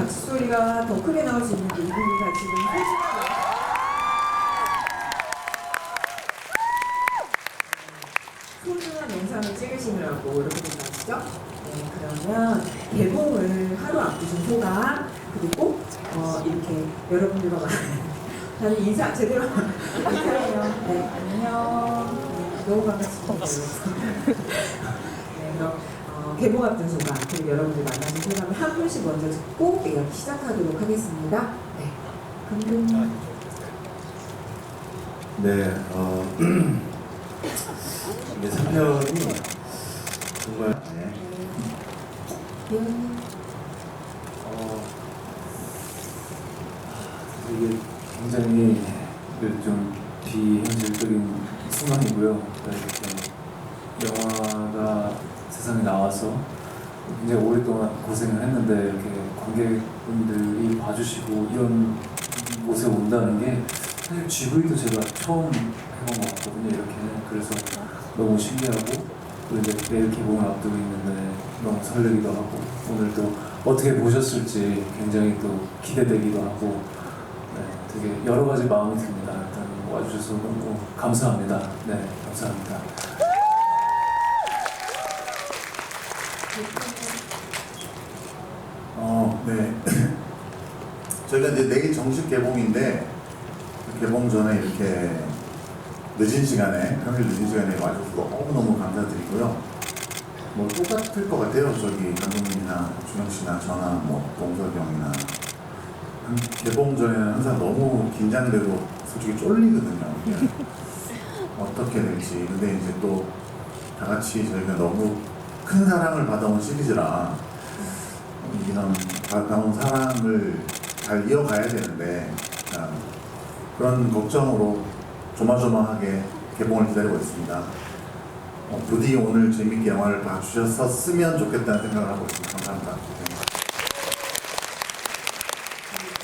박수 소리가 더 크게 나올 수 있는데 이분이 다 지금 소중한 영상을 찍으시느라고 이렇게 된 거죠? 네, 그러면 개봉을 하루 앞두신 소감, 그리고 이렇게 여러분들과 다들 인사 제대로 인사해요. 네, 안녕. 네, 너무 반갑습니다. 네, 그럼 개봉 앞둔 소감, 그리고 여러분들 만나신 소감을 한 분씩 먼저 듣고 이야기 시작하도록 하겠습니다. 네, 감독님. 네, 이게 3편이 정말 배우님. 이게 굉장히 좀 비현실적인 순간이고요. 이렇게 영화가 세상에 나와서 굉장히 오랫동안 고생을 했는데 이렇게 관객분들이 봐주시고 이런 곳에 온다는 게 사실 GV도 제가 처음 해본 것 같거든요. 이렇게는. 그래서 너무 신기하고 또 이제 내일 개봉을 앞두고 있는데 너무 설레기도 하고 오늘 또 어떻게 보셨을지 굉장히 또 기대되기도 하고 네, 되게 여러 가지 마음이 듭니다. 일단 와주셔서 너무 감사합니다. 네, 감사합니다. 네. 저희가 이제 내일 정식 개봉인데 개봉 전에 이렇게 늦은 시간에, 평일 늦은 시간에 와주셔서 너무너무 감사드리고요. 뭐 똑같을 것 같아요. 저기 감독님이나 준영 씨나 저나 뭐 동석이 형이나 개봉 전에는 항상 너무 긴장되고 솔직히 쫄리거든요. 어떻게 될지. 근데 이제 또 다 같이 저희가 너무 큰 사랑을 받아온 시리즈라 이런 받아온 사랑을 잘 이어가야 되는데 그런 걱정으로 조마조마하게 개봉을 기다리고 있습니다. 부디 오늘 재밌게 영화를 봐주셨으면 좋겠다는 생각을 하고 있습니다. 감사합니다. 네.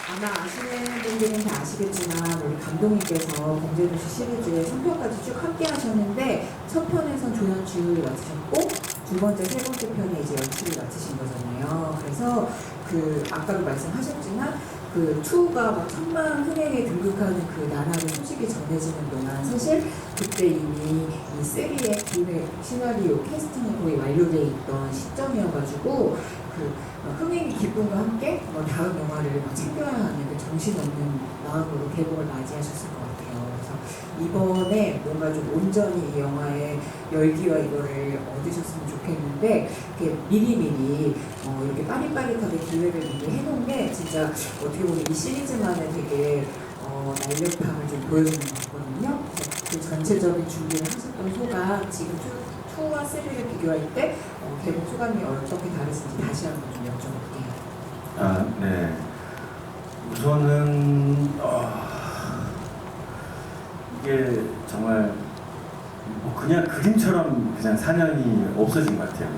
아마 아시는 분들은 다 아시겠지만 우리 감독님께서 범죄도시 시리즈의 3편까지 쭉 함께 하셨는데 첫 편에선 조연출을 맡으셨고 두 번째, 세 번째 편에 이제 연출을 맡으신 거잖아요. 그래서 아까도 말씀하셨지만 2가 막 천만 흥행에 등극하는 그 나라로 소식이 전해지는 동안 사실 그때 이미 이 3의 기획, 시나리오, 캐스팅이 거의 완료되어 있던 시점이어가지고 흥행의 기쁨과 함께 다음 영화를 챙겨야 하는 그 정신없는 마음으로 개봉을 맞이하셨을 것 같아요. 그래서 이번에 뭔가 좀 온전히 이 영화의 열기와 이거를 얻으셨으면 좋겠는데 미리미리 이렇게 빠릿빠릿하게 기획을 미리 해놓은 게 진짜 어떻게 보면 이 시리즈만의 되게 날렵함을 좀 보여주는 거거든요. 그 전체적인 준비를 하셨던 소감, 지금 2와 3를 비교할 때 개봉 소감이 어떻게 다르신지 다시 한번 좀 여쭤볼게요. 네. 우선은 이게 정말 그냥 그림처럼 그냥 4년이 없어진 것 같아요.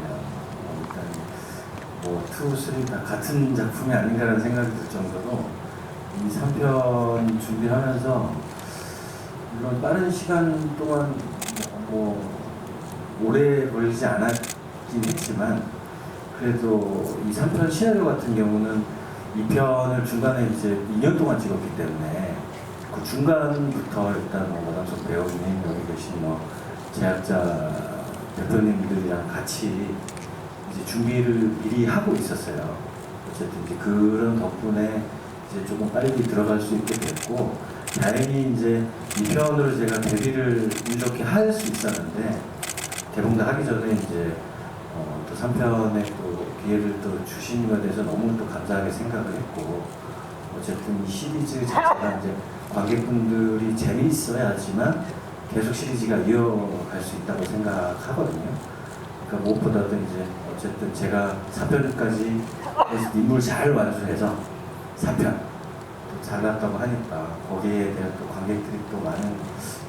일단 2, 3 다 같은 작품이 아닌가라는 생각이 들 정도로 이 3편 준비하면서 물론 빠른 시간 동안 오래 걸리지 않았긴 했지만 그래도 이 3편 시나리오 같은 경우는 2편을 중간에 이제 2년 동안 찍었기 때문에 그 중간부터 일단 마담석 배우님 여기 계신 제작자 대표님들이랑 같이 이제 준비를 미리 하고 있었어요. 어쨌든 이제 그런 덕분에 이제 조금 빨리 들어갈 수 있게 됐고 다행히 이제 2편으로 제가 데뷔를 이렇게 할 수 있었는데 개봉도 하기 전에 이제 또 3편에 또 기회를 또 주신 것에 대해서 너무 또 감사하게 생각을 했고 어쨌든 이 시리즈 자체가 이제 관객분들이 재미있어야지만 계속 시리즈가 이어갈 수 있다고 생각하거든요. 그러니까 무엇보다도 이제 어쨌든 제가 4편까지 인물 잘 완수해서 4편 잘 났다고 하니까 거기에 대한 또 관객들이 또 많은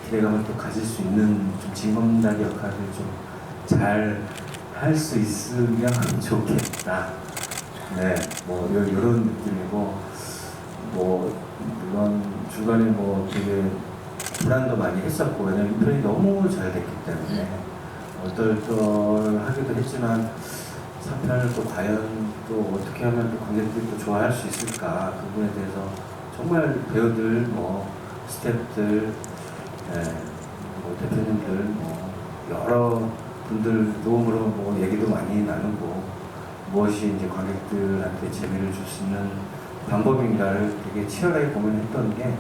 기대감을 또 가질 수 있는 좀 징검다리 역할을 좀 잘 할 수 있으면 좋겠다. 네, 이런 느낌이고 물론 중간에 되게 불안도 많이 했었고 왜냐면 이 편이 너무 잘 됐기 때문에 얼떨떨하기도 했지만 3편을 또 과연 또 어떻게 하면 또 관객들이 또 좋아할 수 있을까 그 부분에 대해서 정말 배우들, 뭐 스태프들, 뭐 대표님들, 뭐 여러 분들 도움으로 뭐 얘기도 많이 나누고 무엇이 이제 관객들한테 재미를 줄 수 있는 방법인가를 되게 치열하게 고민했던 게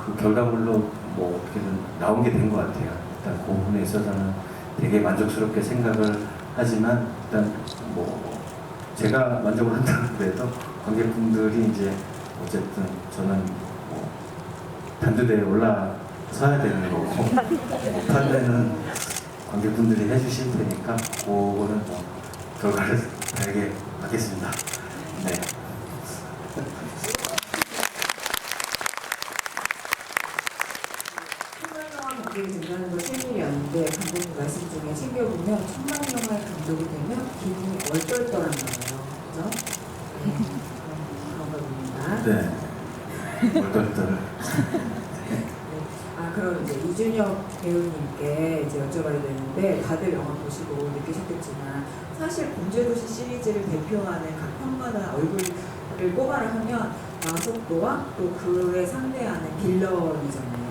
그 결과물로 뭐 어떻게든 나온 게 된 것 같아요. 일단 그 부분에 있어서는 되게 만족스럽게 생각을 하지만 일단 뭐 제가 만족을 한다고 해도 관객분들이 이제 어쨌든 저는 뭐 단두대에 올라서야 되는 거고 판단은 관객분들이 해주실 테니까 그거는 뭐 결과를 달게 하겠습니다. 네. 감독이 된다는 건 생일이었는데 감독님 말씀 중에 챙겨보면 천만 영화의 감독이 되면 기분이 얼떨떨한 거예요. 그죠? 그런 겁니다. 네. 얼떨떨. 그럼 이제 이준혁 배우님께 이제 여쭤봐야 되는데 다들 영화 보시고 느끼셨겠지만 사실 범죄도시 시리즈를 대표하는 각 편마다 얼굴을 꼽아라 하면 마석도와 또 그에 상대하는 빌런이잖아요.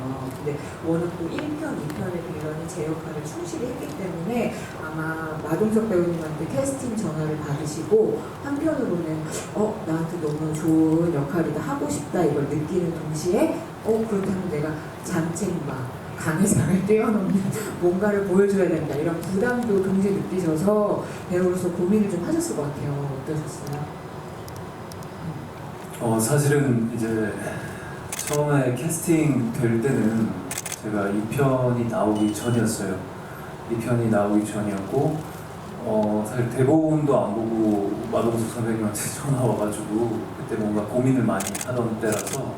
근데 워낙 또 1편, 2편의 빌런이 제 역할을 충실히 했기 때문에 아마 마동석 배우님한테 캐스팅 전화를 받으시고 한편으로는 나한테 너무 좋은 역할이다 하고 싶다 이걸 느끼는 동시에 그렇다면 내가 장첸과 강혜상을 뛰어넘는 뭔가를 보여줘야 된다 이런 부담도 동시에 느끼셔서 배우로서 고민을 좀 하셨을 것 같아요. 어떠셨어요? 사실은 이제 처음에 캐스팅 될 때는 제가 2편이 나오기 전이었어요. 2편이 나오기 전이었고 사실 대본도 안 보고 마동석 선배님한테 전화 와가지고 그때 뭔가 고민을 많이 하던 때라서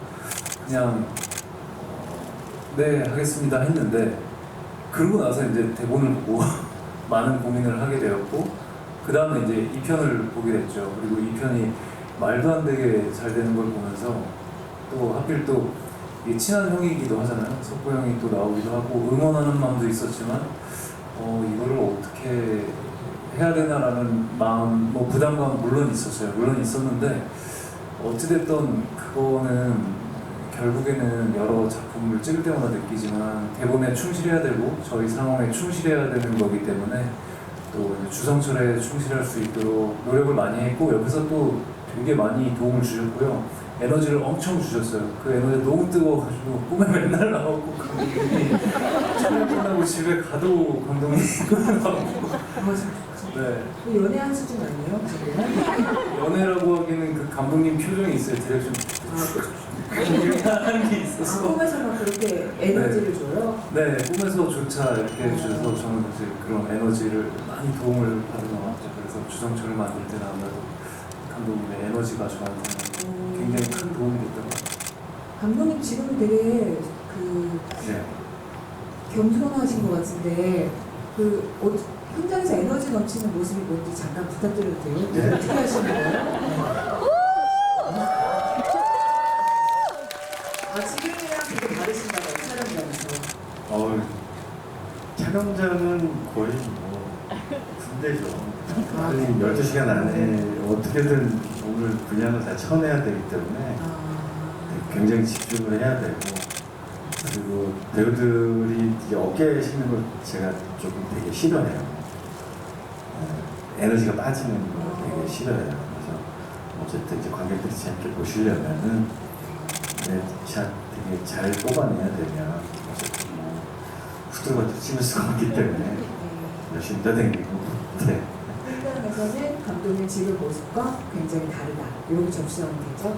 그냥 네 하겠습니다 했는데 그러고 나서 이제 대본을 보고 많은 고민을 하게 되었고 그 다음에 이제 2편을 보게 됐죠. 그리고 2편이 말도 안 되게 잘 되는 걸 보면서 또 하필 또 이게 친한 형이기도 하잖아요. 석구 형이 또 나오기도 하고 응원하는 마음도 있었지만 이거를 어떻게 해야 되나라는 마음, 뭐 부담감 물론 있었어요. 물론 있었는데 어찌됐든 그거는 결국에는 여러 작품을 찍을 때마다 느끼지만 대본에 충실해야 되고 저희 상황에 충실해야 되는 거기 때문에 또 주성철에 충실할 수 있도록 노력을 많이 했고 옆에서 또 되게 많이 도움을 주셨고요. 에너지를 엄청 주셨어요. 그 에너지 너무 뜨거워가지고 꿈에 맨날 나오고 감독님이 촬영 끝나고 집에 가도 감독님 꿈에 나오고 네. 연애한 수준 아니에요? 지금? 연애라고 하기에는 그 감독님 표정이 있어요. 디렉션 하는 게 있었어. 꿈에서만 그렇게 에너지를 줘요? 네, 꿈에서조차 이렇게 주셔서 저는 이제 그런 에너지를 많이 도움을 받은 것 같아요. 그래서 주성철을 만들 때는 아무래도 감독님의 에너지가 저한테는 굉장히 큰 도움이 됐던 것 같아요. 감독님 지금 되게 네. 겸손하신 것 같은데 현장에서 에너지 넘치는 모습이 뭔지 잠깐 부탁드려도 돼요? 네. 어떻게 하시는 거예요? 지금이랑 되게 다르신가 봐요, 촬영장에서. 촬영장은 거의 뭐 군대죠. 빨리 12시간 안에 어떻게든 오늘 분량을 다 쳐내야 되기 때문에 굉장히 집중을 해야 되고 그리고 배우들이 이제 어깨에 싣는 걸 제가 조금 되게 싫어해요. 에너지가 빠지는 거 되게 싫어해요. 그래서 어쨌든 이제 관객들이 재밌게 보시려면은 샷 되게 잘 뽑아내야 되면 어쨌든 뭐 후들거들 찍을 수가 없기 때문에 열심히 떠다니고 네. 현장에서는 감독님 지금 모습과 굉장히 다르다. 이렇게 접수하면 되죠?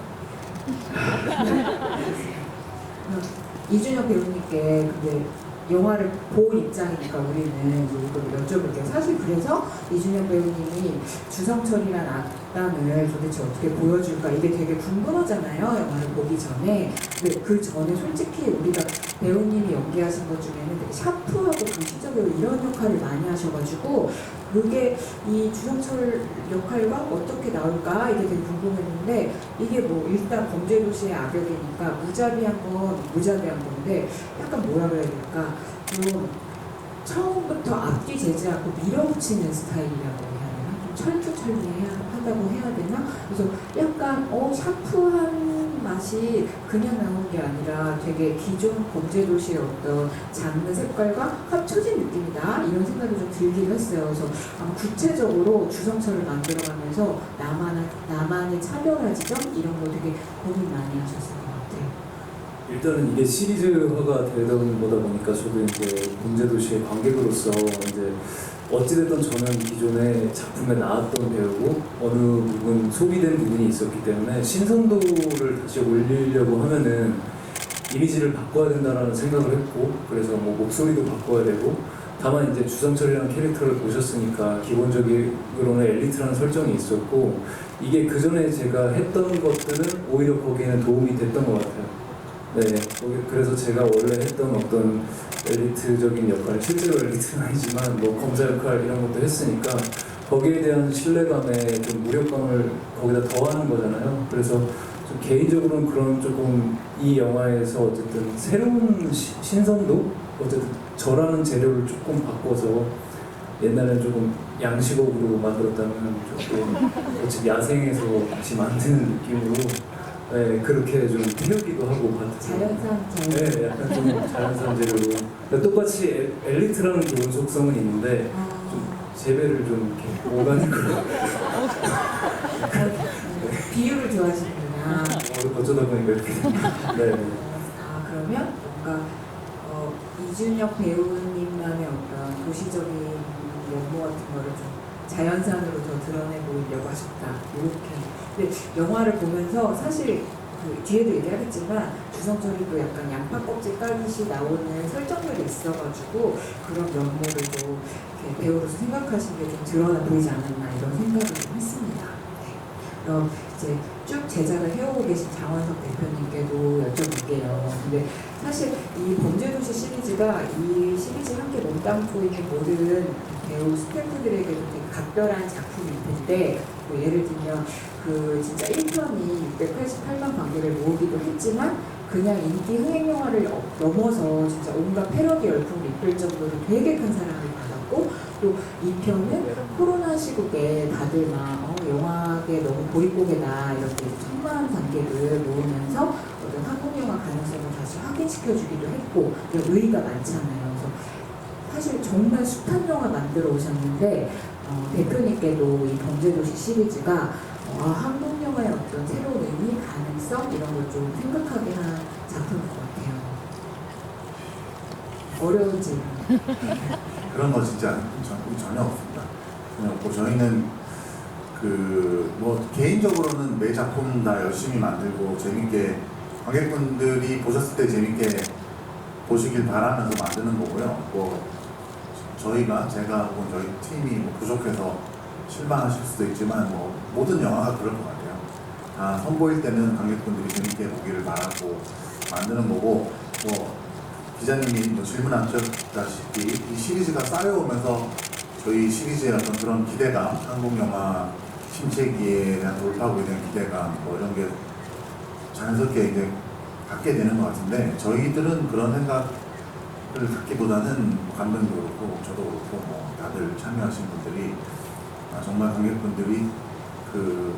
이준혁 배우님께 근데 영화를 본 입장이니까 우리는 이걸 여쭤볼게요. 사실 그래서 이준혁 배우님이 주성철이란 악당을 도대체 어떻게 보여줄까 이게 되게 궁금하잖아요. 영화를 보기 전에. 근데 그 전에 솔직히 우리가 배우님이 연기하신 것 중에는 되게 샤프하고 불시적이고 이런 역할을 많이 하셔가지고 그게 이 주성철 역할과 어떻게 나올까 이게 되게 궁금했는데 이게 뭐 일단 범죄도시의 악역이니까 무자비한 건데 약간 뭐라 그래야 될까 좀 처음부터 앞뒤 제지하고 밀어붙이는 스타일이라고 해야 되나? 좀 철두철미하다고 해야 되나? 그래서 약간 샤프한 맛이 그냥 나온 게 아니라 되게 기존 범죄도시의 어떤 장르 색깔과 합쳐진 느낌이다 이런 생각이 좀 들긴 했어요. 그래서 아마 구체적으로 주성철을 만들어가면서 나만의 차별화 지점 이런 거 되게 고민 많이 하셨을 것 같아요. 일단은 이게 시리즈화가 되던 거다 보니까 저도 이제 범죄도시의 관객으로서 이제 어찌됐든 저는 기존의 작품에 나왔던 배우고 어느 부분 소비된 부분이 있었기 때문에 신선도를 다시 올리려고 하면은 이미지를 바꿔야 된다는 생각을 했고, 그래서 뭐 목소리도 바꿔야 되고, 다만 이제 주성철이라는 캐릭터를 보셨으니까 기본적으로는 엘리트라는 설정이 있었고, 이게 그 전에 제가 했던 것들은 오히려 거기에는 도움이 됐던 것 같아요. 네, 그래서 제가 원래 했던 어떤 엘리트적인 역할, 실제로 엘리트는 아니지만 뭐 검사 역할 이런 것도 했으니까 거기에 대한 신뢰감에 좀 무력감을 거기다 더하는 거잖아요. 그래서 좀 개인적으로는 그런 조금 이 영화에서 어쨌든 새로운 신선도? 어쨌든 저라는 재료를 조금 바꿔서 옛날에 조금 양식업으로 만들었다면 조금 어쨌든 야생에서 다시 만드는 느낌으로 네, 그렇게 좀 태우기도 하고 자연산 재료. 네, 약간 좀 자연산 재료로 그러니까 똑같이 엘리트라는 기본 속성은 있는데 좀 재배를 좀 이렇게 오가닉으로 비율을 좋아하시는구나. 어쩌다 보니까 이렇게 네. 그러면 뭔가 이준혁 배우님만의 어떤 도시적인 면모 같은 거를 좀 자연산으로 더 드러내 보이려고 하셨다. 이렇게. 근데 영화를 보면서 사실 그 뒤에도 얘기하겠지만 주성철이 또 약간 양파 껍질 까듯이 나오는 설정들이 있어가지고 그런 면모를 좀 이렇게 배우로서 생각하신 게 좀 드러나 보이지 않았나 이런 생각을 좀 했습니다. 네. 그럼 이제 쭉 제작을 해오고 계신 장원석 대표님께도 여쭤볼게요. 근데 사실 이 범죄도시 시리즈가 이 시리즈에 함께 몸담고 있는 모든 배우 스태프들에게도 되게 각별한 작품일 텐데 뭐 예를 들면 그 진짜 1편이 688만 관객을 모으기도 했지만 그냥 인기 흥행 영화를 넘어서 진짜 온갖 패러디 열풍을 이끌 정도로 되게 큰 사랑을 받았고 또 2편은 코로나 시국에 다들 막 영화계 너무 보릿고개다 이렇게 천만 관객을 모으면서 어떤 한국 영화 가능성을 다시 확인시켜주기도 했고 의의가 많잖아요. 그래서 사실 정말 숱한 영화 만들어 오셨는데 대표님께도 이 범죄도시 시리즈가 한국 영화의 어떤 새로운 의미, 가능성 이런 걸 좀 생각하게 한 작품인 것 같아요. 어려운 질문. 그런 거 진짜 전혀 없습니다. 전혀 없고 저희는 그 뭐 개인적으로는 매 작품 다 열심히 만들고 재밌게 관객분들이 보셨을 때 재밌게 보시길 바라면서 만드는 거고요. 뭐 제가 혹은 저희 팀이 뭐 부족해서 실망하실 수도 있지만 뭐 모든 영화가 그럴 것 같아요. 다 선보일 때는 관객분들이 재밌게 보기를 바라고 만드는 거고 뭐 기자님이 뭐 질문하셨다시피 이 시리즈가 쌓여오면서 저희 시리즈의 어떤 그런 기대감, 한국 영화 침체기에 대한 돌파구에 대한 기대감 뭐 이런 게 자연스럽게 이제 갖게 되는 것 같은데 저희들은 그런 생각을 갖기보다는 감독도 그렇고 저도 그렇고 뭐 다들 참여하신 분들이 정말 관객분들이 그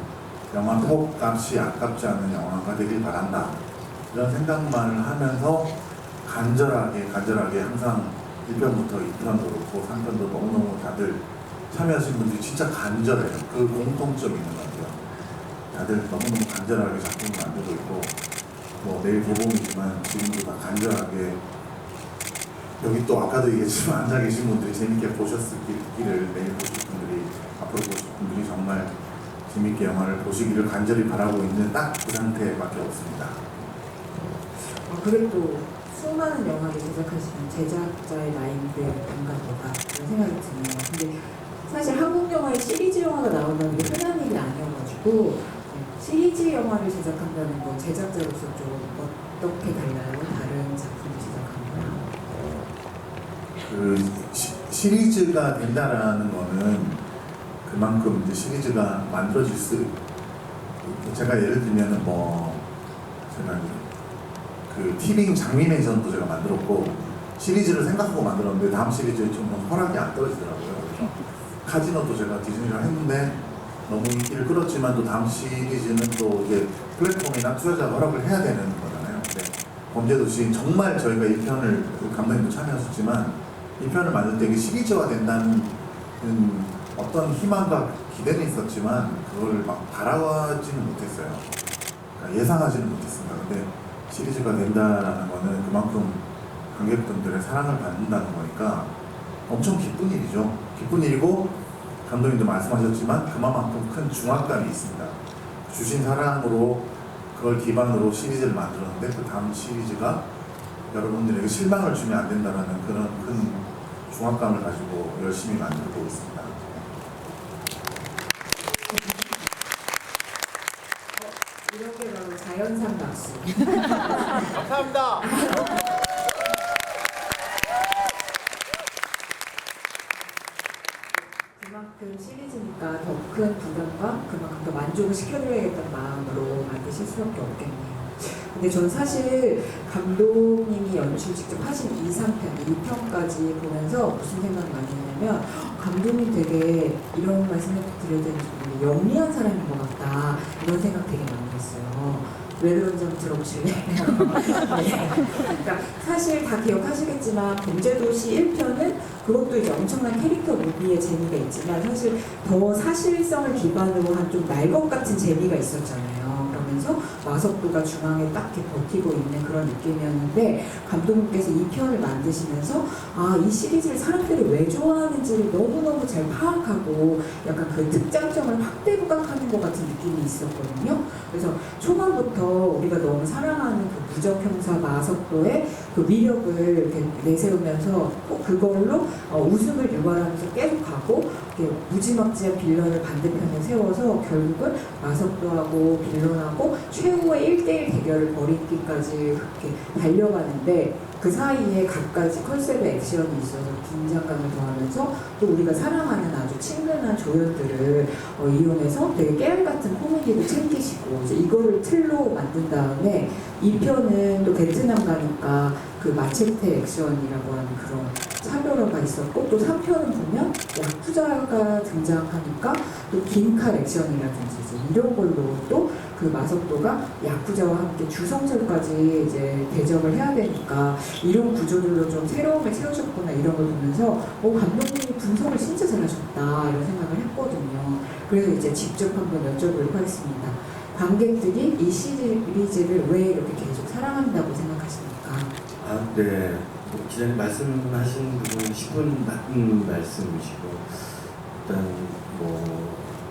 영화 표값이 아깝지 않은 영화가 되길 바란다 이런 생각만을 하면서 간절하게 항상 1편부터 2편도 그렇고 3편도 너무너무 다들 참여하신 분들이 진짜 간절해요. 그 공통점이 있는 것 같아요. 다들 너무너무 간절하게 작품을 만들고 있고 뭐 내일 개봉이지만 지금도 다 간절하게 여기 또 아까도 얘기했지만 앉아 계신 분들이 재밌게 보셨기를 내일 보실 분들이 앞으로 보실 분들이 정말 재밌게 영화를 보시기를 간절히 바라고 있는 딱 그 상태밖에 없습니다. 그래도 수많은 영화를 제작하시는 제작자의 마인드에 공감도가 그런 생각이 드네요. 근데 사실 한국 영화에 시리즈 영화가 나온다는 게 흔한 일이 아니어가지고 시리즈 영화를 제작한다는 건 제작자로서 좀 어떻게 달라요? 다른 작품을 제작하는 거랑? 그 시리즈가 된다라는 거는 그만큼 이제 시리즈가 만들어질 수 제가 예를 들면은 뭐 제가 그 티빙 장미맨전도 제가 만들었고 시리즈를 생각하고 만들었는데 다음 시리즈에 좀 허락이 안 떨어지더라고요. 그래서 카지노도 제가 디즈니랑 했는데 너무 인기를 끌었지만 또 다음 시리즈는 또 이제 플랫폼이나 투자자가 허락을 해야 되는 거잖아요. 근데 범죄도시 정말 저희가 1편을 감독님도 참여하셨지만 1편을 만들 때 이게 시리즈화 된다는 어떤 희망과 기대는 있었지만 그걸 막 바라지는 못했어요. 그러니까 예상하지는 못했습니다. 근데 시리즈가 된다라는 거는 그만큼 관객분들의 사랑을 받는다는 거니까 엄청 기쁜 일이죠. 기쁜 일이고 감독님도 말씀하셨지만 그만큼 큰 중압감이 있습니다. 주신 사랑으로 그걸 기반으로 시리즈를 만들었는데 그 다음 시리즈가 여러분들에게 실망을 주면 안 된다는 그런 큰 중압감을 가지고 열심히 만들고 있습니다. 이런 게 바로 자연산 박수. 감사합니다. 그만큼 시리즈니까 더 큰 부담과 그만큼 더 만족을 시켜드려야겠다는 마음으로 만드실 수밖에 없겠네요. 근데 저는 사실 감독님이 연출 직접 하신 2, 3편, 2편까지 보면서 무슨 생각이 많이 드냐면 감독님 되게 이런 말씀을 드려야 되는지 모르겠는데 영리한 사람인 것 같다 이런 생각 되게 많이 했어요. 왜 그런지 한번 들어보실래요? 네. 그러니까 사실 다 기억하시겠지만 범죄도시 1편은 그것도 이제 엄청난 캐릭터 무비의 재미가 있지만 사실 더 사실성을 기반으로 한 좀 날 것 같은 재미가 있었잖아요. 그러면서 마석도가 중앙에 딱 이렇게 버티고 있는 그런 느낌이었는데 감독님께서 이 편을 만드시면서 이 시리즈를 사람들이 왜 좋아하는지를 너무너무 잘 파악하고 약간 그 특장점을 확대 부각하는 것 같은 느낌이 있었거든요. 그래서 초반부터 우리가 너무 사랑하는 그 무적형사 마석도의 그 위력을 이렇게 내세우면서 꼭 그걸로 웃음을 유발하면서 계속 가고 무지막지한 빌런을 반대편에 세워서 결국은 마석도하고 빌런하고 최후의 1대1 대결을 벌이기까지 그렇게 달려가는데 그 사이에 각가지 컨셉의 액션이 있어서 긴장감을 더하면서 또 우리가 사랑하는 아주 친근한 조연들을 이용해서 되게 깨알같은 코미디도 챙기시고 이제 이거를 틀로 만든 다음에 2편은 또 베트남 가니까 그 마체테 액션이라고 하는 그런 차별화가 있었고 또 3편은 보면 야쿠자가 등장하니까 또 긴 칼 액션이라든지 이제 이런 걸로 또 그 마석도가 야쿠자와 함께 주성절까지 이제 대적을 해야 되니까 이런 구조들로 좀 새로움을 세우셨구나 이런 걸 보면서 감독님이 분석을 진짜 잘하셨다 이런 생각을 했거든요. 그래서 이제 직접 한번 여쭤보도록 하겠습니다. 관객들이 이 시리즈를 왜 이렇게 계속 사랑한다고 생각하십니까? 네. 기자님 말씀하신 부분이 10분 맞는 말씀이시고 일단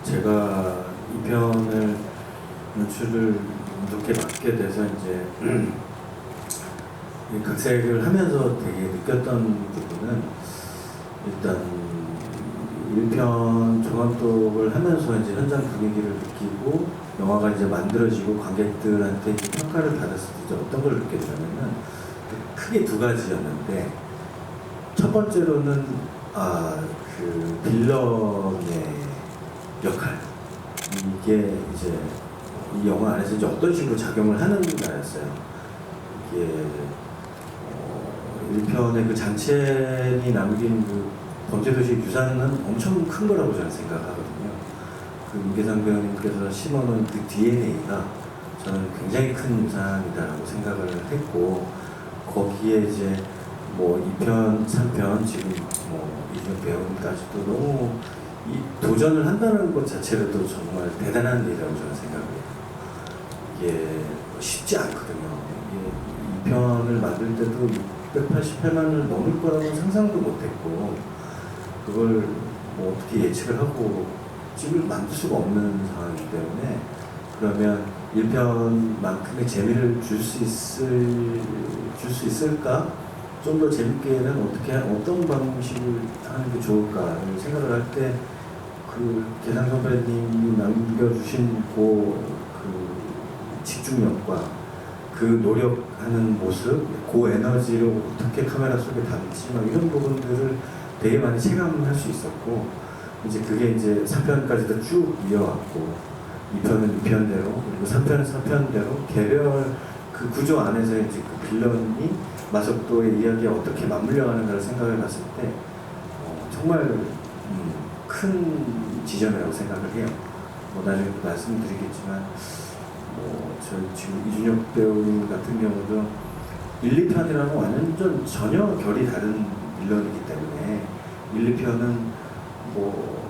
제가 이 편을 연출을 이렇게 맡게 돼서 이제 이 각색을 하면서 되게 느꼈던 부분은 일단 1편 종합독을 하면서 이제 현장 분위기를 느끼고 영화가 이제 만들어지고 관객들한테 이제 평가를 받았을 때 어떤 걸 느꼈냐면은 크게 두 가지였는데 첫 번째로는 그 빌런의 역할 이게 이제 이 영화 안에서 이제 어떤 식으로 작용을 하는가였어요. 이게 1편의 그 장첸이 남긴 그 범죄도시 유산은 엄청 큰 거라고 저는 생각하거든요. 그 임계상 배우님께서 심어놓은 그 DNA가 저는 굉장히 큰 유산이다라고 생각을 했고 거기에 이제 2편, 3편 지금 이준 배우님까지도 너무 이 도전을 한다는 것 자체로도 정말 대단한 일이라고 저는 생각해요. 이게 쉽지 않거든요. 이게 2편을 만들 때도 688만을 넘을 거라고 상상도 못했고 그걸 어떻게 예측을 하고 만들 수가 없는 상황이기 때문에 그러면 1편만큼의 재미를 줄 수 있을까? 좀 더 재밌게는 어떤 방식을 하는 게 좋을까를 생각을 할 때 그 계상 선배님이 남겨주신 그 집중력과 그 노력하는 모습, 그 에너지를 어떻게 카메라 속에 담지 이런 부분들을 되게 많이 체감할 수 있었고 이제 그게 이제 3편까지도 쭉 이어왔고 2편은 2편대로 그리고 3편은 3편대로 개별 그 구조 안에서 이제 그 빌런이 마석도의 이야기가 어떻게 맞물려가는가를 생각해 봤을 때 정말 큰 지점이라고 생각을 해요. 뭐 나중에 또 말씀드리겠지만 저 지금 이준혁 배우님 같은 경우도 1, 2편이랑은 완전 전혀 결이 다른 빌런이기 때문에 1, 2편은 뭐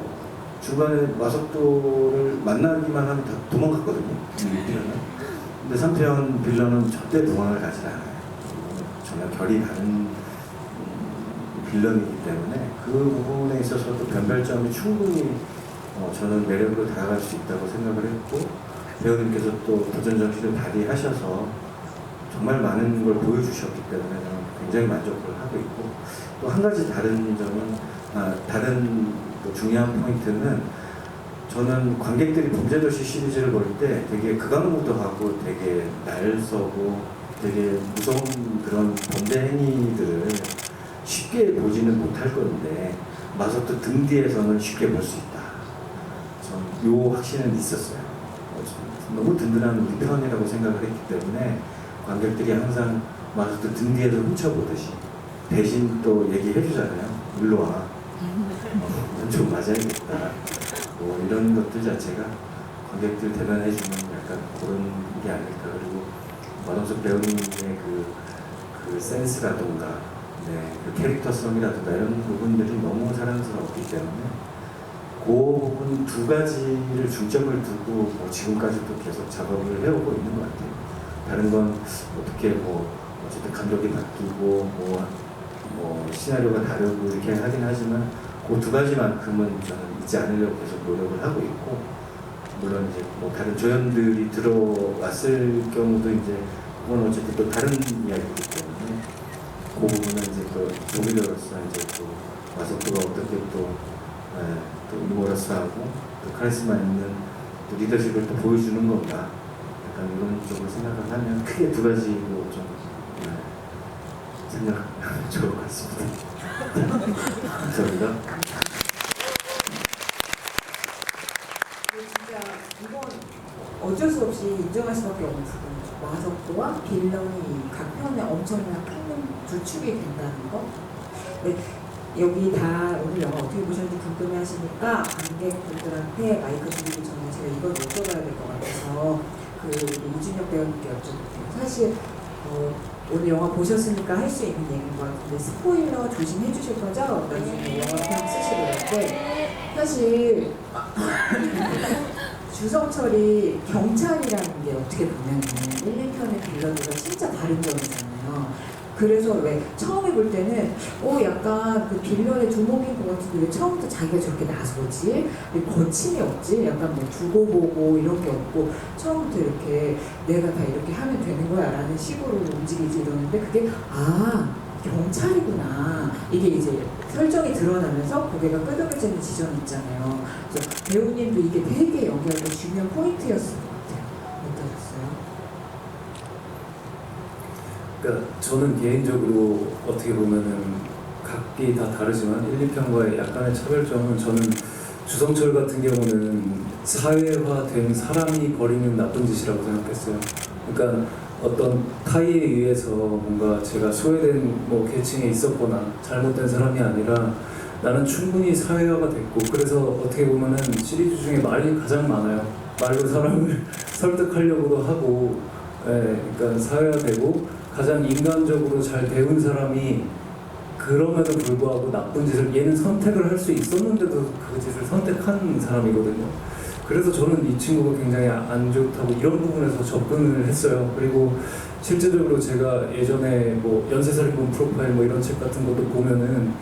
중간에 마석도를 만나기만 하면 다 도망갔거든요. 1, 2편은. 근데 3편 빌런은 절대 도망을 가지 않아요. 전혀 결이 다른 빌런이기 때문에 그 부분에 있어서도 변별점이 충분히 저는 매력으로 다가갈 수 있다고 생각을 했고, 배우님께서 또 도전 정신을 발휘하셔서 정말 많은 걸 보여주셨기 때문에 저는 굉장히 만족을 하고 있고, 또 한 가지 다른 점은 다른 또 중요한 포인트는 저는 관객들이 범죄도시 시리즈를 볼 때 되게 극악무도하고 되게 날서고 되게 무서운 그런 범죄 행위들을 쉽게 보지는 못할 건데 마석도 등 뒤에서는 쉽게 볼 수 있다. 전 요 확신은 있었어요. 너무 든든한 우리 편이라고 생각을 했기 때문에 관객들이 항상 마석도 등 뒤에서 훔쳐보듯이 대신 또 얘기해 주잖아요. 일로 와. 좀 맞아야겠다. 뭐 이런 것들 자체가 관객들 대변해주는 약간 그런 게 아닐까. 그리고 마동석 배우님의 그 센스라든가 그 캐릭터성이라든가 이런 부분들이 너무 사랑스럽기 때문에 그 부분 두 가지를 중점을 두고 지금까지도 계속 작업을 해오고 있는 것 같아요. 다른 건 어떻게 어쨌든 감독이 바뀌고 시나리오가 다르고 이렇게 하긴 하지만 그 두 가지만큼은 저는 잊지 않으려고 계속 노력을 하고 있고, 물론 이제 다른 조연들이 들어왔을 경우도 이제 그건 어쨌든 또 다른 이야기이기 때문에 그 부분은 이제 또 조미료로서 이제 또 마석도가 어떻게 또 유머러스하고 또 카리스마 있는 또 리더십을 또 보여주는 건가, 약간 이런 쪽으로 생각을 하면 크게 두 가지로 좀 생각하면 좋을 것 같습니다. 감사합니다. 진짜 이건 어쩔 수 없이 인정할 수밖에 없는 부분이죠. 마석도와 빌런이 각 편에 엄청난 큰 주축이 된다는 거. 네, 여기 다 오늘 영화 어떻게 보셨는지 궁금해하시니까 관객분들한테 마이크 드리기 전에 제가 이걸 여쭤봐야 될 것 같아서 이준혁 배우님께 여쭤볼게요. 사실 오늘 영화 보셨으니까 할 수 있는 얘기인 것 같은데 스포일러 조심해 주실 거죠? 나중에 영화평 쓰시고 때 사실 주성철이 경찰이라는 게 어떻게 보면 1, 2편의 빌런들과 진짜 다른 점이잖아요. 그래서 왜 처음에 볼 때는 약간 그 빌런의 두목인 것 같은데 왜 처음부터 자기가 저렇게 나서지? 왜 거침이 없지? 약간 두고 보고 이런 게 없고 처음부터 이렇게 내가 다 이렇게 하면 되는 거야 라는 식으로 움직이지 이러는데 그게 경찰이구나. 이게 이제 설정이 드러나면서 고개가 끄덕여지는 지점이 있잖아요. 그래서 배우님도 이게 되게 연기할 때 중요한 포인트였을 것 같아요. 어떠셨어요? 그러니까 저는 개인적으로 어떻게 보면은 각기 다 다르지만 1, 2편과의 약간의 차별점은 저는 주성철 같은 경우는 사회화된 사람이 벌이는 나쁜 짓이라고 생각했어요. 그러니까 어떤 타의에 의해서 뭔가 제가 소외된 계층에 있었거나 잘못된 사람이 아니라 나는 충분히 사회화가 됐고, 그래서 어떻게 보면은 시리즈 중에 말이 가장 많아요. 말로 사람을 설득하려고도 하고, 그러니까 사회화되고 가장 인간적으로 잘 배운 사람이 그럼에도 불구하고 나쁜 짓을 얘는 선택을 할 수 있었는데도 그 짓을 선택한 사람이거든요. 그래서 저는 이 친구가 굉장히 안 좋다고 이런 부분에서 접근을 했어요. 그리고 실제적으로 제가 예전에 연쇄살인범 프로파일 이런 책 같은 것도 보면은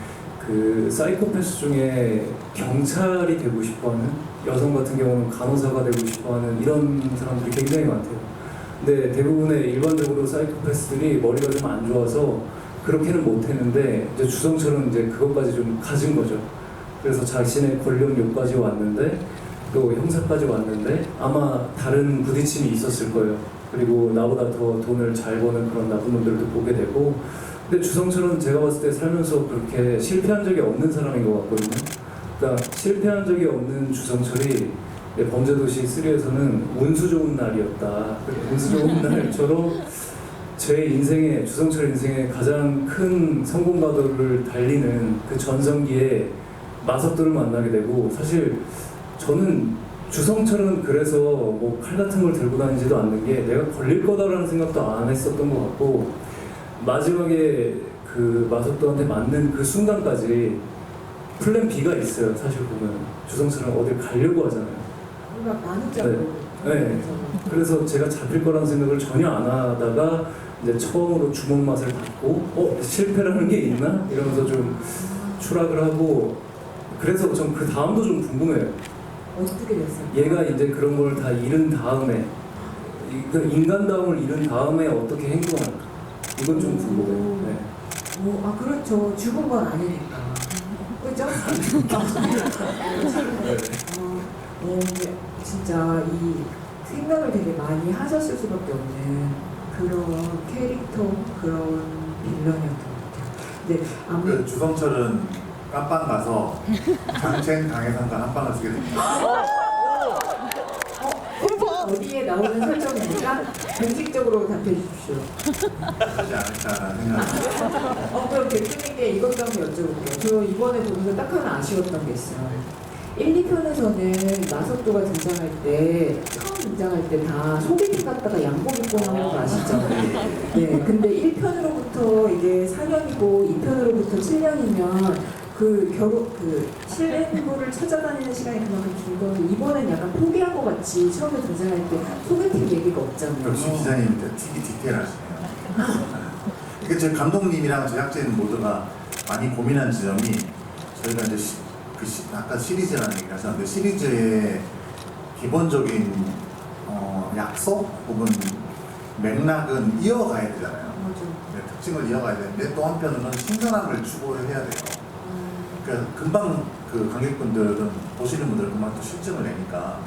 그 사이코패스 중에 경찰이 되고 싶어하는 여성 같은 경우는 간호사가 되고 싶어하는 이런 사람들이 굉장히 많대요. 근데 대부분의 일반적으로 사이코패스들이 머리가 좀 안 좋아서 그렇게는 못했는데 이제 주성철은 이제 그것까지 좀 가진 거죠. 그래서 자신의 권력욕까지 왔는데 또 형사까지 왔는데 아마 다른 부딪힘이 있었을 거예요. 그리고 나보다 더 돈을 잘 버는 그런 나쁜 놈들도 보게 되고, 근데 주성철은 제가 봤을 때 살면서 그렇게 실패한 적이 없는 사람인 것 같거든요. 그러니까 실패한 적이 없는 주성철이 범죄도시 3에서는 운수 좋은 날이었다. 운수 좋은 날처럼 제 인생에 주성철 인생의 가장 큰 성공 가도를 달리는 그 전성기에 마석도를 만나게 되고 사실 저는 주성철은 그래서 뭐 칼 같은 걸 들고 다니지도 않는 게 내가 걸릴 거다라는 생각도 안 했었던 것 같고 마지막에 그 마석도한테 맞는 그 순간까지 플랜 B가 있어요. 사실 보면 주성철은 어딜 가려고 하잖아요. 막 나누자고. 네. 그래서 제가 잡힐 거라는 생각을 전혀 안 하다가 이제 처음으로 주먹 맛을 받고 실패라는 게 있나? 이러면서 좀 추락을 하고 그래서 전 그 다음도 좀 궁금해요. 어떻게 됐어요? 얘가 이제 그런 걸 다 잃은 다음에 그 인간다움을 잃은 다음에 어떻게 행동할까? 이건 좀 궁금해요. 네. 아 그렇죠. 죽은 건 아니니까. 그죠? 근데 진짜 이 생각을 되게 많이 하셨을 수밖에 없는 그런 캐릭터, 그런 빌런이었던 것 같아요. 근데 그 주성철은 깜빵 가서 장첸 강혜상과 한 방을 쓰게 됩니다. 어디에 나오는 설정입니까? 공식적으로 답해 주십시오. 하지 않을까라는 생각을. 그럼 대표님께 이것도 한번 여쭤볼게요. 저 이번에 보면서 딱 하나 아쉬웠던 게 있어요. 1, 2편에서는 마석도가 등장할 때, 처음 등장할 때 다 소개팅 갔다가 양복 입고 나오는 거 아시죠? 네. 근데 1편으로부터 이게 4년이고 2편으로부터 7년이면 그 실내부를 찾아다니는 시간이 그만큼 줄고 이번엔 약간 포기한 것 같이 처음에 등장할 때 소개팅 얘기가 없잖아요. 역시 기자님 되게 디테일하시네요. 그러니까 제 감독님이랑 제작진 모두가 많이 고민한 지점이 저희가 이제 아까 시리즈라는 얘기를 하셨는데 시리즈의 기본적인 약속 혹은 맥락은 이어가야 되잖아요. 맞아. 네, 특징을 이어가야 되는데 또 한편으로는 신선함을 추구를 해야 돼요. 그러니까 금방 그 관객분들은 보시는 분들은 금방 또 실증을 내니까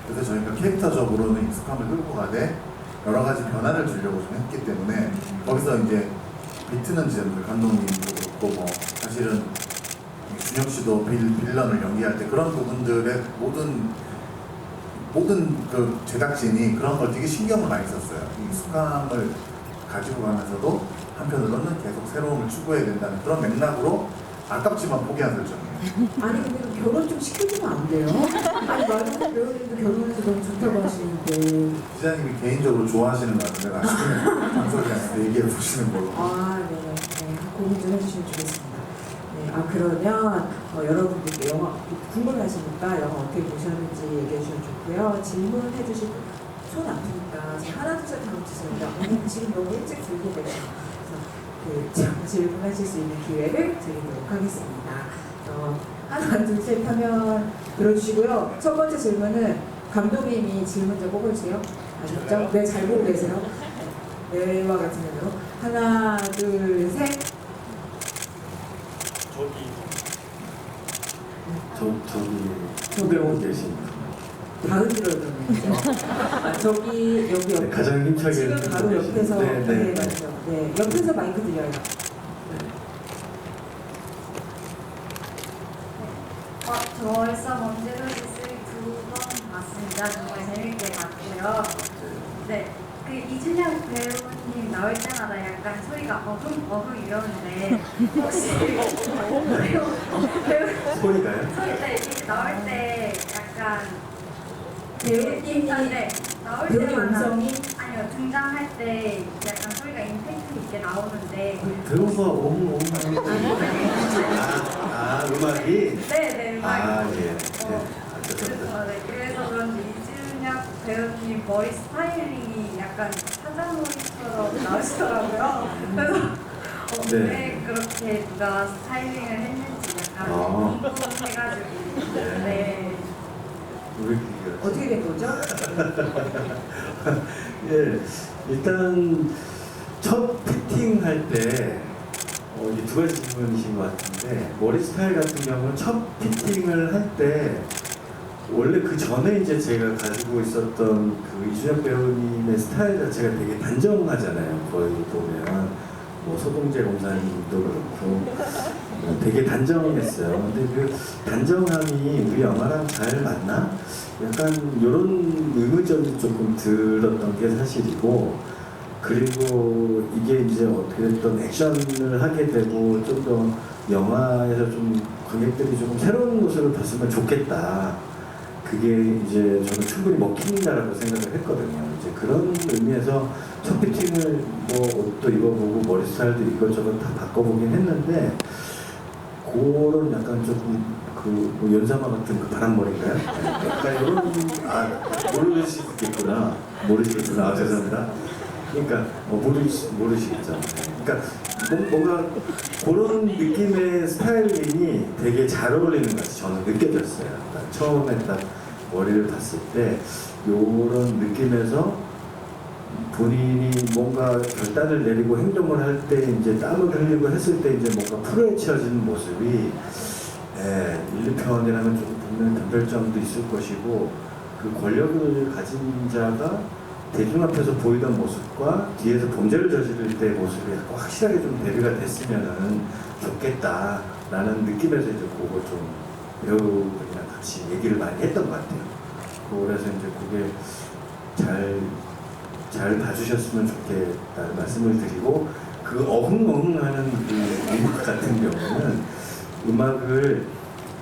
그래서 저희가 캐릭터적으로는 익숙함을 끌고 가되 여러 가지 변화를 주려고 좀 했기 때문에 거기서 이제 비트는 지점들 감독님도 그렇고 뭐 사실은 준혁 씨도 빌런을 연기할 때 그런 부분들의 모든 그 제작진이 그런 걸 되게 신경을 많이 썼어요. 익숙함을 가지고 가면서도 한편으로는 계속 새로움을 추구해야 된다는 그런 맥락으로 아깝지만 포기한 설정이에요. 아니 근데 그 결혼 좀 시켜주면 안 돼요? 아니 마지막 배우님도 결혼해서 너무 좋다고 하시는데. 기자님이 개인적으로 좋아하시는 것 같은데 나중에 방송에 얘기해 보시는 걸로. 네네. 네, 고민 좀 해주시면 좋겠습니다. 네, 그러면 여러분들께 영화 궁금하시니까 영화 어떻게 보셨는지 얘기해 주시면 좋고요. 질문해 주실 손 아프니까 제가 하나 둘셋 하면 주세요. 지금 너무 일찍 들고 계셔서 질문하실 수 있는 기회를 드리도록 하겠습니다. 하나 둘 셋 하면 들어주시고요. 첫 번째 질문은 감독님이 질문자 뽑아주세요. 아셨죠? 네, 잘 보고 계세요. 네와 같은 면으로 하나 둘 셋. 저기 후배분 계신 다 흔들어요 그러면. 저기 여기 옆에 가장 힘차게 지금 바로 옆에서 네. 맞죠. 네, 옆에서 마이크 드려요. 벌써 범죄도시 2번 봤습니다. 정말 재밌게 봤고요. 네, 그 이준혁 배우님 나올 때마다 약간 소리가 어흥 이러는데 혹시 배우 소리가요? 소리 이제 나올 때 약간 배우님이 나올 배우님 때마다 음성이 아니요 등장할 때 약간 소리가 임팩트 있게 나오는데 배우가 옹 음악이 네네 예. 그래서 그런지 이준혁 배우님 머리 스타일링이 약간 사자놀이처럼 나오시더라고요. 그래서 네. 왜 그렇게 누가 스타일링을 했는지 약간 아. 궁금해가지고 네. 왜 어떻게 된 거죠? 예, 일단 첫 피팅할 때 이게 두 가지 질문이신 것 같은데 머리 스타일 같은 경우는 첫 피팅을 할 때 원래 그 전에 이제 제가 가지고 있었던 그 이준혁 배우님의 스타일 자체가 되게 단정하잖아요. 거의 보면 뭐 소동재 검사님도 그렇고 되게 단정했어요. 근데 그 단정함이 우리 영화랑 잘 맞나? 약간 이런 의문점이 조금 들었던 게 사실이고 그리고 이게 이제 어떻게 됐든 액션을 하게 되고 좀 더 영화에서 좀 관객들이 조금 새로운 모습을 봤으면 좋겠다. 그게 이제 저는 충분히 먹힌다라고 생각을 했거든요. 이제 그런 의미에서 첫 피팅을 뭐 옷도 입어보고 머리 스타일도 이것저것 다 바꿔보긴 했는데 그런 약간 조금 그뭐 연사마 같은 그 바람머리인가요? 약간 이런 모르시겠구나. 모르시겠구나. 아, 죄송합니다. 그러니까 모르시겠죠. 그러니까 뭔가 그런 느낌의 스타일링이 되게 잘 어울리는 것 같아요. 저는 느껴졌어요. 그러니까 처음에 딱 머리를 봤을 때 이런 느낌에서 본인이 뭔가 결단을 내리고 행동을 할 때 이제 땀을 흘리고 했을 때 이제 뭔가 프로헤쳐지는 모습이 1, 2편이라면 조금 분명히 변별점도 있을 것이고 그 권력을 가진 자가 대중 앞에서 보이던 모습과 뒤에서 범죄를 저지를 때 모습이 확실하게 좀 대비가 됐으면 좋겠다라는 느낌에서 이제 그거 좀 배우분이랑 같이 얘기를 많이 했던 것 같아요. 그래서 이제 그게 잘 봐주셨으면 좋겠다는 말씀을 드리고 그 어흥어흥하는 그 음악 같은 경우는 음악을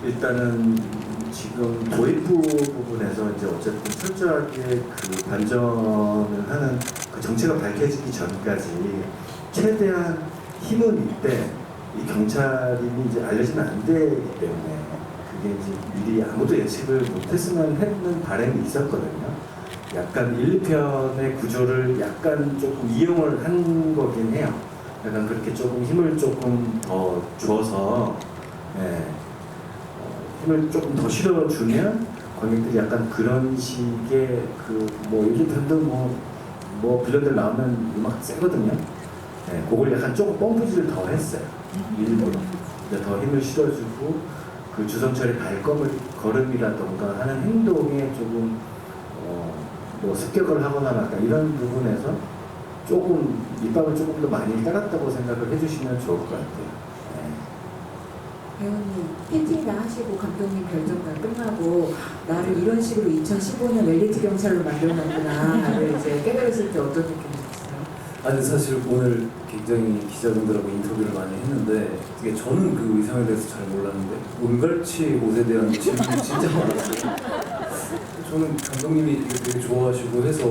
일단은 지금 도입부 부분에서 이제 어쨌든 철저하게 그 반전을 하는 그 정체가 밝혀지기 전까지 최대한 힘은 이때 이 경찰이 이제 알려지면 안 되기 때문에 그게 이제 미리 아무도 예측을 못했으면 했는 바람이 있었거든요. 약간 1, 2편의 구조를 약간 조금 이용을 한 거긴 해요. 약간 그렇게 조금 힘을 조금 더 줘서 힘을 조금 더 실어주면 관객들이 약간 그런 식의 뭐 요즘 편도 뭐 빌런들 나오면 음악 세거든요. 그걸 약간 조금 펌프질을 더 했어요. 일부러 이제 더 힘을 실어주고 그 주성철의 발걸음이라던가 하는 행동에 조금 뭐 습격을 하거나 약간 이런 부분에서 조금 밑밥을 조금 더 많이 깔았다고 생각을 해주시면 좋을 것 같아요. 배우님 피팅 다 하시고 감독님 결정 다 끝나고 나를 이런 식으로 2015년 엘리트 경찰로 만들어놨구나를 이제 깨달으실 때 어떤 느낌이셨어요? 아니 사실 오늘 굉장히 기자분들하고 인터뷰를 많이 했는데 이게 저는 그 의상에 대해서 잘 몰랐는데 은갈치 옷에 대한 질문이 진짜 많았어요. 저는 감독님이 이게 되게 좋아하시고 해서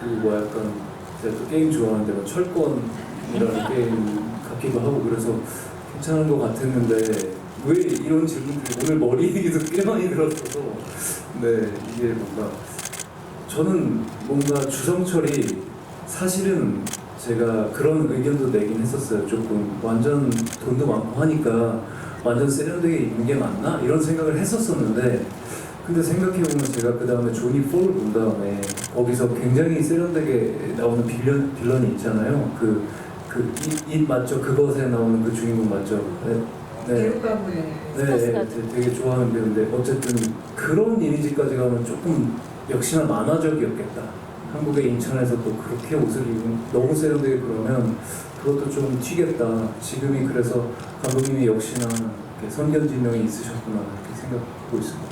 그 약간 제가 또 게임 좋아하는데 뭐 철권이라는 게임 같기도 하고 그래서 괜찮은 것 같았는데 왜 이런 질문들이 오늘 머리 얘기도 꽤 많이 들었어서 이게 저는 뭔가 주성철이 사실은 제가 그런 의견도 내긴 했었어요. 조금 완전 돈도 많고 하니까 완전 세련되게 입는 게 맞나? 이런 생각을 했었었는데 근데 생각해보면 제가 그 다음에 조니 폴을 본 다음에 거기서 굉장히 세련되게 나오는 빌런이 있잖아요. 이 맞죠? 그것에 나오는 그 주인공 맞죠? 배우 가문에 되게 좋아하는 배우인데 어쨌든 그런 이미지까지 가면 조금 역시나 만화적이었겠다. 한국의 인천에서 또 그렇게 옷을 입으면 너무 세련되게 그러면 그것도 좀 튀겠다. 지금이 그래서 감독님이 역시나 선견지명이 있으셨구나 이렇게 생각하고 있습니다.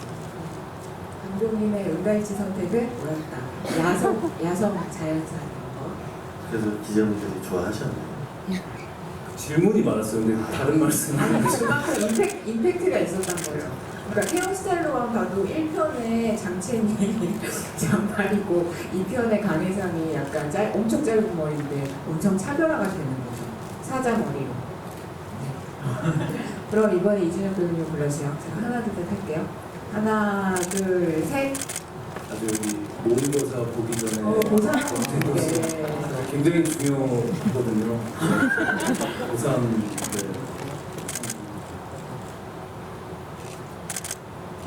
감독님의 은갈치 선택은 뭐였다? 야성 자연사 거. 그래서 기자분들이 좋아하셨네요. 질문이 많았어요. 근데 다른 말씀은 그만큼 임팩트가 있었던 거죠. 그러니까 헤어스타일로만 봐도 1편에 장첸이 장발이고 2편에 강혜상이 약간 엄청 짧은 머리인데 엄청 차별화가 되는 거죠. 사자머리로. 그럼 이번에 이준혁 배우님 불러주세요. 제가 하나 둘 셋 할게요. 하나 둘 셋. 아주 여기 모의고사 보기 전에 고사하는 굉장히 중요하거든요. 고3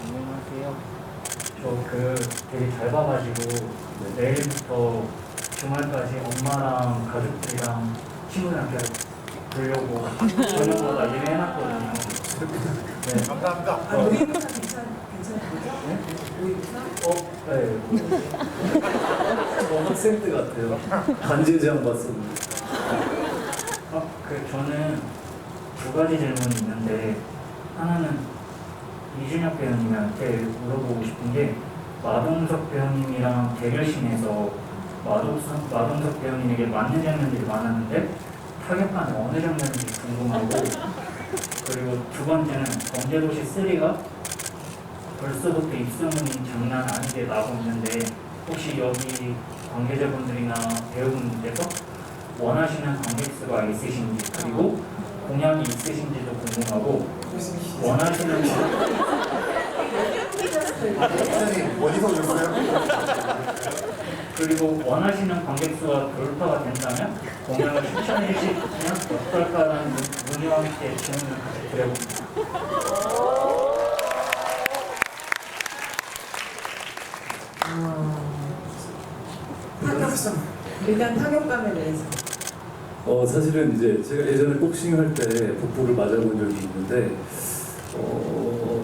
안녕하세요. 저 되게 잘 봐가지고 내일부터 주말까지 엄마랑 가족들이랑 친구들한테 보려고 저녁마다 예매해놨거든요. 네. 감사합니다. 모의고사 괜찮은 거죠? 네? 모의고사? 네. 학생 때 같아요. 반제장 봤었는데. 저는 두 가지 질문이 있는데 하나는 이준혁 배우님한테 물어보고 싶은 게 마동석 배우님이랑 대결신에서 마동석 배우님에게 맞는 장면들이 많았는데 타격감이 어느 장면인지 궁금하고, 그리고 두 번째는 범죄도시 3가 벌써부터 입소문이 장난 아니게 나고 있는데 혹시 여기 관계자분들이나 배우분들께서 원하시는 관객수가 있으신지, 그리고 공약이 있으신지도 궁금하고, 원하시는 선생님 어디서 오셨어요? 그리고 원하시는 관객수가 돌파가 된다면 공약을 추천해 주시면 어떨까라는 문의와 함께 질문을 같이 드려봅니다. 타격, 일단 타격감에 대해서. 사실은 이제 제가 예전에 복싱 할 때 복부를 맞아본 적이 있는데,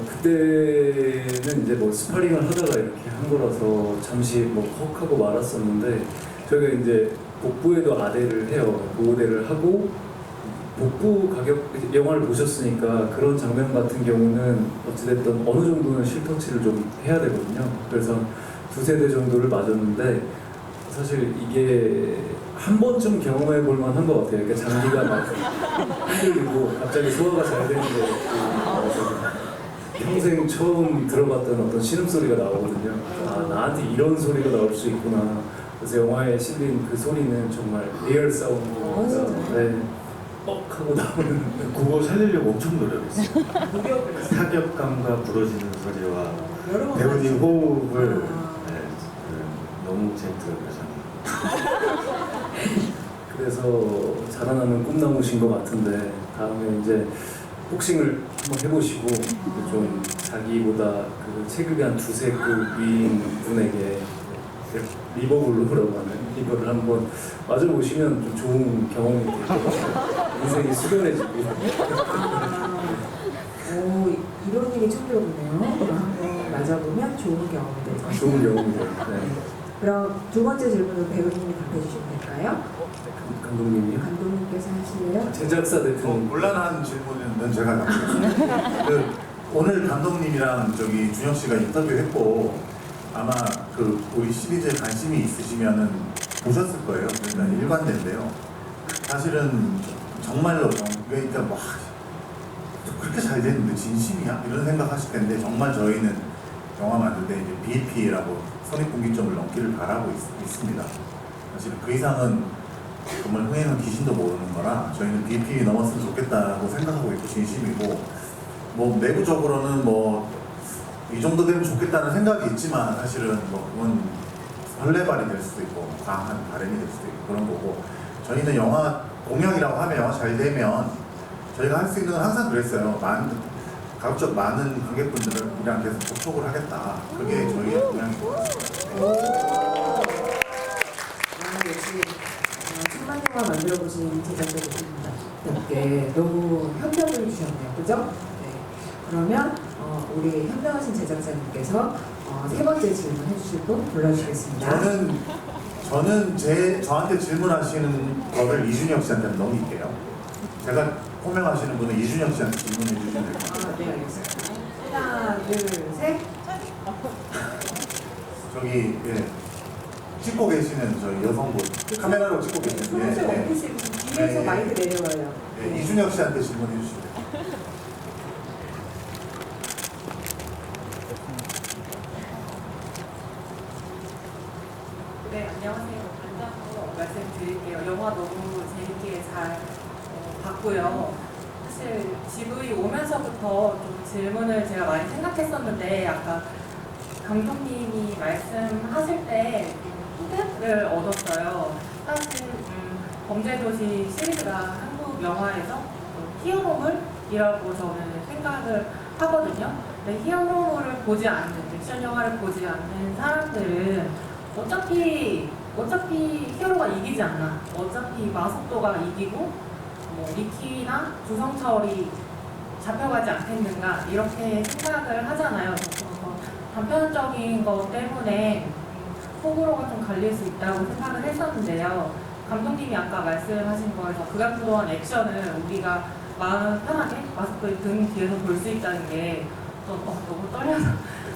그때는 이제 뭐 스파링을 하다가 이렇게 한 거라서 잠시 뭐 헉하고 말았었는데, 저희가 이제 복부에도 아대를 해요. 보호대를 하고, 복부 가격, 영화를 보셨으니까 그런 장면 같은 경우는 어찌됐든 어느 정도는 실터치를 좀 해야 되거든요. 그래서 두세 대 정도를 맞았는데, 사실 이게 한 번쯤 경험해 볼 만한 것 같아요. 그러니까 장기가 막 흔들리고 갑자기 소화가 잘 되는데 평생 처음 들어봤던 어떤 신음소리가 나오거든요. 아, 나한테 이런 소리가 나올 수 있구나. 그래서 영화에 실린 그 소리는 정말 리얼 사운드가 네, 뻑 하고 나오는. 그거 살리려고 엄청 노력했어요. 타격감과 부러지는 소리와 여러 번 배우님 호흡을 아. 네, 너무 재밌더라고요. 그래서 자라나는 꿈나무신 것 같은데, 다음에 이제 복싱을 한번 해보시고 좀 자기보다 그 체급이 한 두세 급 위인 분에게 리버블루라고 하는 이거를 한번 맞아보시면 좀 좋은 경험이 될 것 같아요. 인생이 수련해지고. 오, 이런 얘기 처음 들어보네요. 한번 맞아보면 좋은 경험이 되죠. 좋은 경험이 돼요. 네. 그럼 두 번째 질문은 배우님이 답해 주시면 될까요? 감독님이요? 감독님께서 하실래요? 제작사 대표님. 곤란한 질문은 제가 답드리겠습니다. 오늘 감독님이랑 저기 준혁 씨가 인터뷰했고 아마 그 우리 시리즈에 관심이 있으시면은 보셨을 거예요. 그러니까 일관된데요. 사실은 정말로 그러니까 와 그렇게 잘 됐는데 진심이야? 이런 생각하실 텐데 정말 저희는 영화 만들 때 이제 BP라고 선입분기점을 넘기를 바라고 있습니다. 사실 그 이상은 정말 흥행은 귀신도 모르는 거라 저희는 BP 넘었으면 좋겠다고 생각하고 있고 진심이고, 뭐 내부적으로는 뭐 이 정도 되면 좋겠다는 생각이 있지만 사실은 뭐 그건 설레발이 될 수도 있고 과한 바람이 될 수도 있고 그런 거고, 저희는 영화 공약이라고 하면 영화 잘 되면 저희가 할 수 있는 건 항상 그랬어요. 가급적 많은 관객분들이랑 계속 접촉을 하겠다. 그게 저희의 공약인 것 같습니다. 역시 천만 영화 만들어보신 제작자분들께 너무 현명을 주셨네요. 그죠? 네. 그러면 우리 현명하신 제작자님께서 세 번째 질문 해주실 분 불러주시겠습니다. 저는 저한테 질문하시는 거를 이준혁 씨한테 넘길게요. 제가 호명하시는 분은 이준혁 씨한테 질문해 주시면 될 것 같아요. 네, 알겠습니다. 하나, 둘, 셋. 저기 찍고 계시는 저희 여성분 카메라로 찍고 계시는 초록색 원피스 뒤에서 마이크 내려와요. 네. 이준혁 씨한테 질문해 주시면 돼요. 네, 안녕하세요. 먼저 말씀드릴게요. 영화 너무 재밌게 잘 봤고요. 사실 GV 오면서부터 좀 질문을 제가 많이 생각했었는데 아까 감독님이 말씀하실 때 후대를 얻었어요. 사실 범죄도시 시리즈가 한국 영화에서 히어로물이라고 저는 생각을 하거든요. 근데 히어로물을 보지 않는, 액션 영화를 보지 않는 사람들은 어차피 히어로가 이기지 않나. 어차피 마석도가 이기고 뭐 리키나 조성철이 잡혀가지 않겠는가 이렇게 생각을 하잖아요. 그래서 단편적인 것 때문에 호불호가 좀 갈릴 수 있다고 생각을 했었는데요. 감독님이 아까 말씀하신 거에서 그간도한 액션을 우리가 마음 편하게 마석도의 등 뒤에서 볼 수 있다는 게 너무 떨려서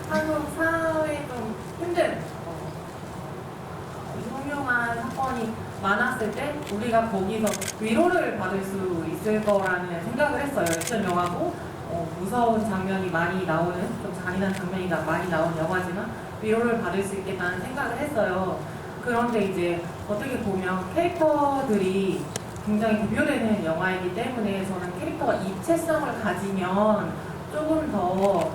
한국 사회에 좀 힘든 훌륭한 우리가 거기서 위로를 받을 수 있을 거라는 생각을 했어요. 액션 영화고 무서운 장면이 많이 나오는, 좀 잔인한 장면이 많이 나오는 영화지만 위로를 받을 수 있겠다는 생각을 했어요. 그런데 이제 어떻게 보면 캐릭터들이 굉장히 대표되는 영화이기 때문에 저는 캐릭터가 입체성을 가지면 조금 더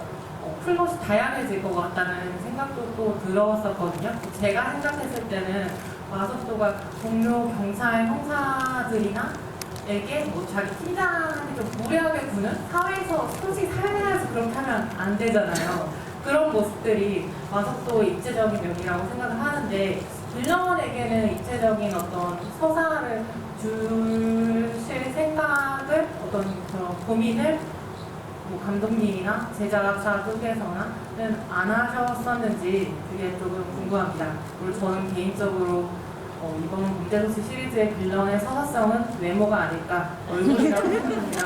플롯이 다양해질 것 같다는 생각도 또 들었었거든요. 제가 생각했을 때는 마석도가 동료 경찰 형사들이나 에게 뭐 자기 팀장한테 좀 무례하게 구는, 사회에서 솔직히 살아야지 그렇게 하면 안 되잖아요. 그런 모습들이 마석도의 입체적인 면이라고 생각을 하는데, 빌런에게는 입체적인 어떤 서사를 주실 생각을, 어떤 그런 고민을 뭐 감독님이나 제작사 쪽에서는 안 하셨었는지 그게 조금 궁금합니다. 그리고 저는 개인적으로 이번 범죄도시 시리즈의 빌런의 서사성은 외모가 아닐까, 얼굴이라고 생각합니다.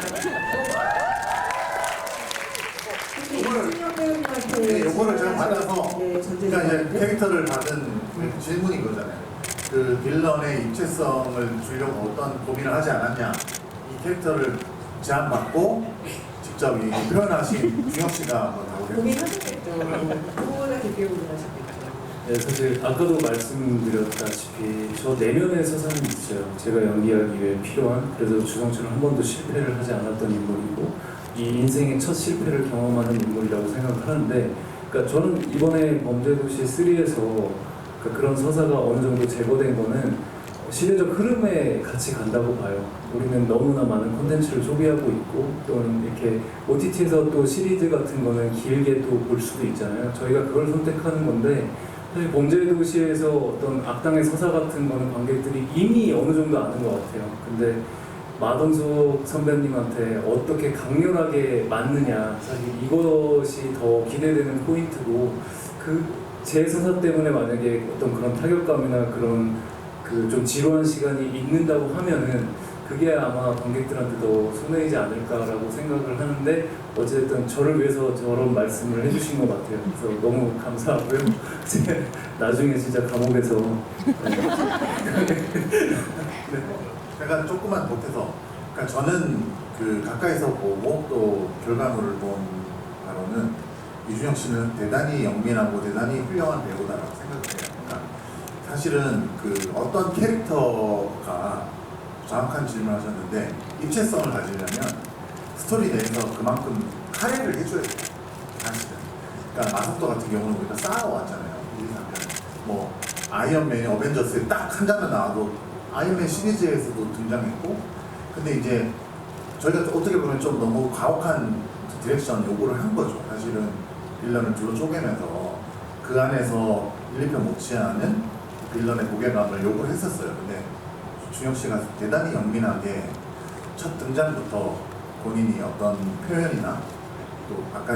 요거를 제가 받아서 그러니까 이제 캐릭터를 받은 질문이 이거잖아요. 그 빌런의 입체성을 주려고 어떤 고민을 하지 않았냐. 이 캐릭터를 제안받고 직접 이 표현하신 준혁 씨가 나오고 고민하셨겠죠. 그거보다 깊게 고민하셨겠죠. 네, 사실 아까도 말씀드렸다시피 저 내면의 서사는 있어요. 제가 연기하기 위해 필요한, 그래서 주성처럼 한 번도 실패를 하지 않았던 인물이고 이 인생의 첫 실패를 경험하는 인물이라고 생각을 하는데, 그러니까 저는 이번에 범죄도시 3에서 그런 서사가 어느 정도 제거된 거는 시대적 흐름에 같이 간다고 봐요. 우리는 너무나 많은 콘텐츠를 소비하고 있고, 또는 이렇게 OTT에서 또 시리즈 같은 거는 길게 또 볼 수도 있잖아요. 저희가 그걸 선택하는 건데, 사실 범죄도시에서 어떤 악당의 서사 같은 거는 관객들이 이미 어느 정도 아는 것 같아요. 근데 마동석 선배님한테 어떻게 강렬하게 맞느냐, 사실 이것이 더 기대되는 포인트고, 그 제 서사 때문에 만약에 어떤 그런 타격감이나 그런 그 좀 지루한 시간이 있는다고 하면은 그게 아마 관객들한테 더 손해이지 않을까라고 생각을 하는데, 어쨌든 저를 위해서 저런 말씀을 해주신 것 같아요. 그래서 너무 감사하고요. 나중에 진짜 감옥에서 제가 조금만 보태서, 그러니까 저는 그 가까이서 보고 또 결과물을 본 바로는 이준혁 씨는 대단히 영민하고 대단히 훌륭한 배우다라고 생각해요. 그러니까 사실은 그 어떤 캐릭터가, 정확한 질문을 하셨는데, 입체성을 가지려면 스토리 내에서 그만큼 할애를 해줘야 돼요. 사실은. 그러니까 마석도 같은 경우는 우리가 쌓아왔잖아요. 1, 2, 3편. 뭐 아이언맨이 어벤져스에 딱 한 장면 나와도 아이언맨 시리즈에서도 등장했고, 근데 이제 저희가 어떻게 보면 좀 너무 가혹한 디렉션 요구를 한 거죠. 사실은 빌런을 둘로 쪼개면서 그 안에서 1, 2편 못지않은 빌런의 무게감을 요구를 했었어요. 근데 준혁 씨가 대단히 영민하게 첫 등장부터 본인이 어떤 표현이나 또 아까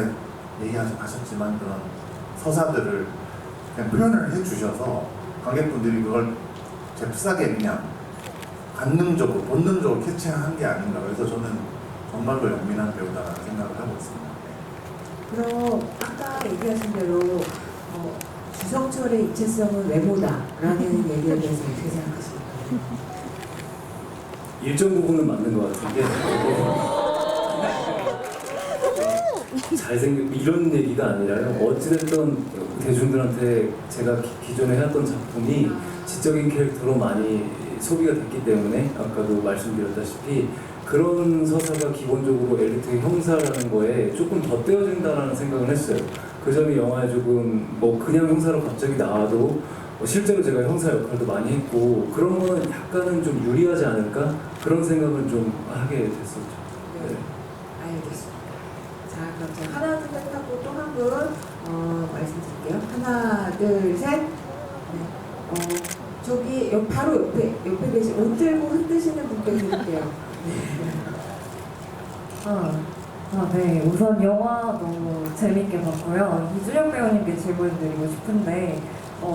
얘기하셨지만 그런 서사들을 그냥 표현을 해주셔서 관객분들이 그걸 잽싸게 그냥 관능적으로, 본능적으로 캐치한 게 아닌가. 그래서 저는 정말로 영민한 배우다라는 생각을 하고 있습니다. 그럼 아까 얘기하신 대로 주성철의 입체성은 외모다라는 얘기에 대해서 어떻게 생각하십니까? 일정 부분은 맞는 것 같은데 잘생겼고 이런 얘기가 아니라요. 어찌됐든 대중들한테 제가 기존에 해왔던 작품이 지적인 캐릭터로 많이 소비가 됐기 때문에 아까도 말씀드렸다시피 그런 서사가 기본적으로 엘리트 형사라는 거에 조금 덧대어진다라는 생각을 했어요. 그 점이 영화에 조금 뭐 그냥 형사로 갑자기 나와도 실제로 제가 형사 역할도 많이 했고 그런 거는 약간은 좀 유리하지 않을까 그런 생각을 좀 하게 됐었죠. 네, 알겠습니다. 자, 그럼 제가 하나 둘 셋 하고 또 한 분 말씀드릴게요. 하나 둘 셋. 네. 저기 바로 옆에 계신 옷 들고 흔드시는 분께 드릴게요. 네. 우선 영화 너무 재밌게 봤고요. 이준혁 배우님께 질문드리고 싶은데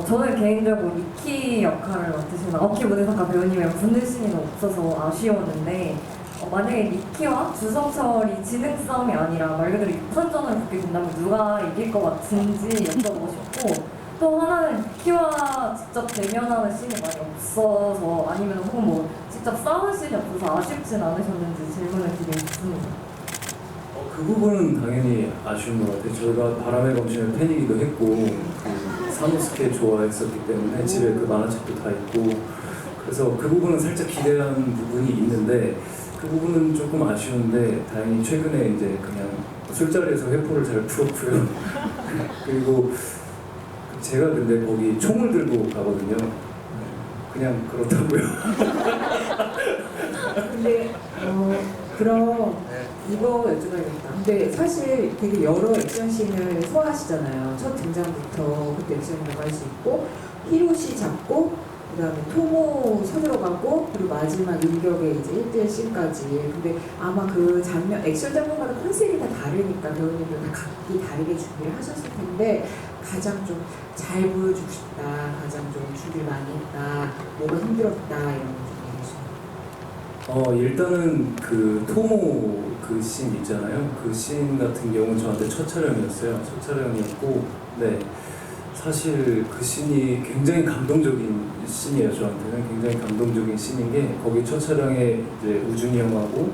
저는 개인적으로 리키 역할을 맡으신 어키 무대성과 배우님이랑 붙는 씬이 없어서 아쉬웠는데 만약에 리키와 주성철이 지능싸움이 아니라 말 그대로 6선전을 붙게 된다면 누가 이길 것 같은지 여쭤보고 싶고 또 하나는 키와 직접 대면하는 씬이 많이 없어서 아니면 혹은 뭐 직접 싸울 씬이 없어서 아쉽진 않으셨는지 질문을 드리고 싶습니다. 그 부분은 당연히 아쉬운 것 같아요. 저희가 바람의 검심의 팬이기도 했고 그 사노스케 좋아했었기 때문에 집에 그 만화책도 다 있고 그래서 그 부분은 살짝 기대한 부분이 있는데 그 부분은 조금 아쉬운데 다행히 최근에 이제 그냥 술자리에서 회포를 잘 풀었고요. 그리고 제가 근데 거기 총을 들고 가거든요. 그냥 그렇다고요. 근데 그럼 이거 여쭤봐야겠다. 근데 사실 되게 여러 액션씬을 소화하시잖아요. 첫 등장부터 그때 액션이라고 할 수 있고 히로시 잡고 그다음에 토모 서들어가고 그리고 마지막 일격의 이제 1대1 씬까지. 근데 아마 그 장면 액션 장면마다 컨셉이 다 다르니까 배우님들 다 각기 다르게 준비를 하셨을 텐데 가장 좀 잘 보여주고 싶다, 가장 좀 준비를 많이 했다, 뭐가 힘들었다 이런 거 좀 얘기해 주세요. 일단은 그 토모 그 씬 있잖아요. 그 씬 같은 경우는 저한테 첫 촬영이었어요. 첫 촬영이었고, 네. 사실 그 씬이 굉장히 감동적인 씬이에요. 저한테는 굉장히 감동적인 씬인 게 거기 첫 촬영에 이제 우준이 형하고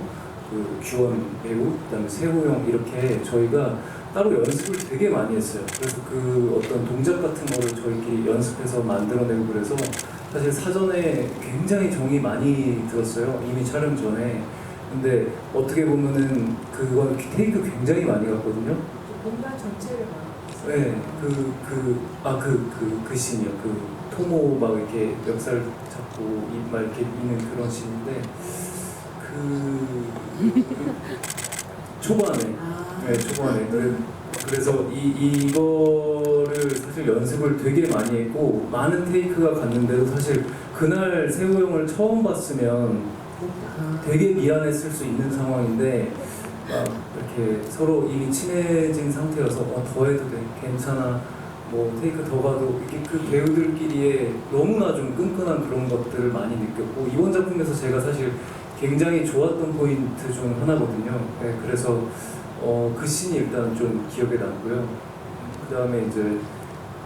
그 규원 배우, 그다음에 세호 형 이렇게 저희가 따로 연습을 되게 많이 했어요. 그래서 그 어떤 동작 같은 거를 저희끼리 연습해서 만들어내고 그래서 사실 사전에 굉장히 정이 많이 들었어요. 이미 촬영 전에. 근데 어떻게 보면은 그건 테이크 굉장히 많이 갔거든요. 공간 전체를 막. 네, 그 씬이요. 그 토모 막 이렇게 멱살 잡고 입 막 이렇게 미는 그런 씬인데 초반에. 네, 초반에. 그래서 이거를 사실 연습을 되게 많이 했고 많은 테이크가 갔는데도 사실 그날 세호 형을 처음 봤으면 되게 미안했을 수 있는 상황인데 막 이렇게 서로 이미 친해진 상태여서 더 해도 돼, 괜찮아, 뭐 테이크 더 가도 이렇게 그 배우들끼리의 너무나 좀 끈끈한 그런 것들을 많이 느꼈고 이번 작품에서 제가 사실 굉장히 좋았던 포인트 중 하나거든요. 네, 그래서 그 씬이 일단 좀 기억에 남고요. 그 다음에 이제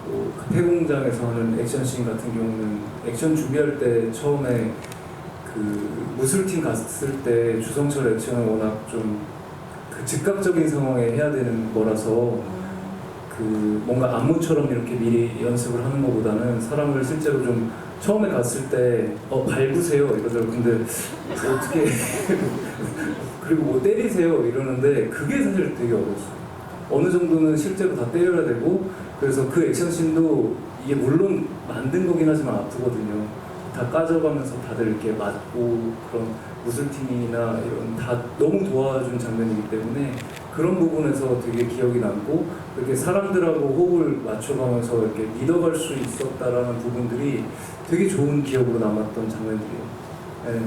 그 폐공장에서 하는 액션 씬 같은 경우는 액션 준비할 때 처음에 그 무술팀 갔을 때 주성철 액션을 워낙 좀 그 즉각적인 상황에 해야 되는 거라서 그 뭔가 안무처럼 이렇게 미리 연습을 하는 것보다는 사람을 실제로 좀 처음에 갔을 때 밟으세요 이러더라고요. 근데 어떻게 그리고 뭐 때리세요 이러는데 그게 사실 되게 어려웠어요. 어느 정도는 실제로 다 때려야 되고 그래서 그 액션씬도 이게 물론 만든 거긴 하지만 아프거든요. 다 까져가면서 다들 이렇게 맞고 그런 무술팀이나 이런 다 너무 도와준 장면이기 때문에 그런 부분에서 되게 기억이 남고 이렇게 사람들하고 호흡을 맞춰가면서 이렇게 믿어갈 수 있었다라는 부분들이 되게 좋은 기억으로 남았던 장면들이에요. 네.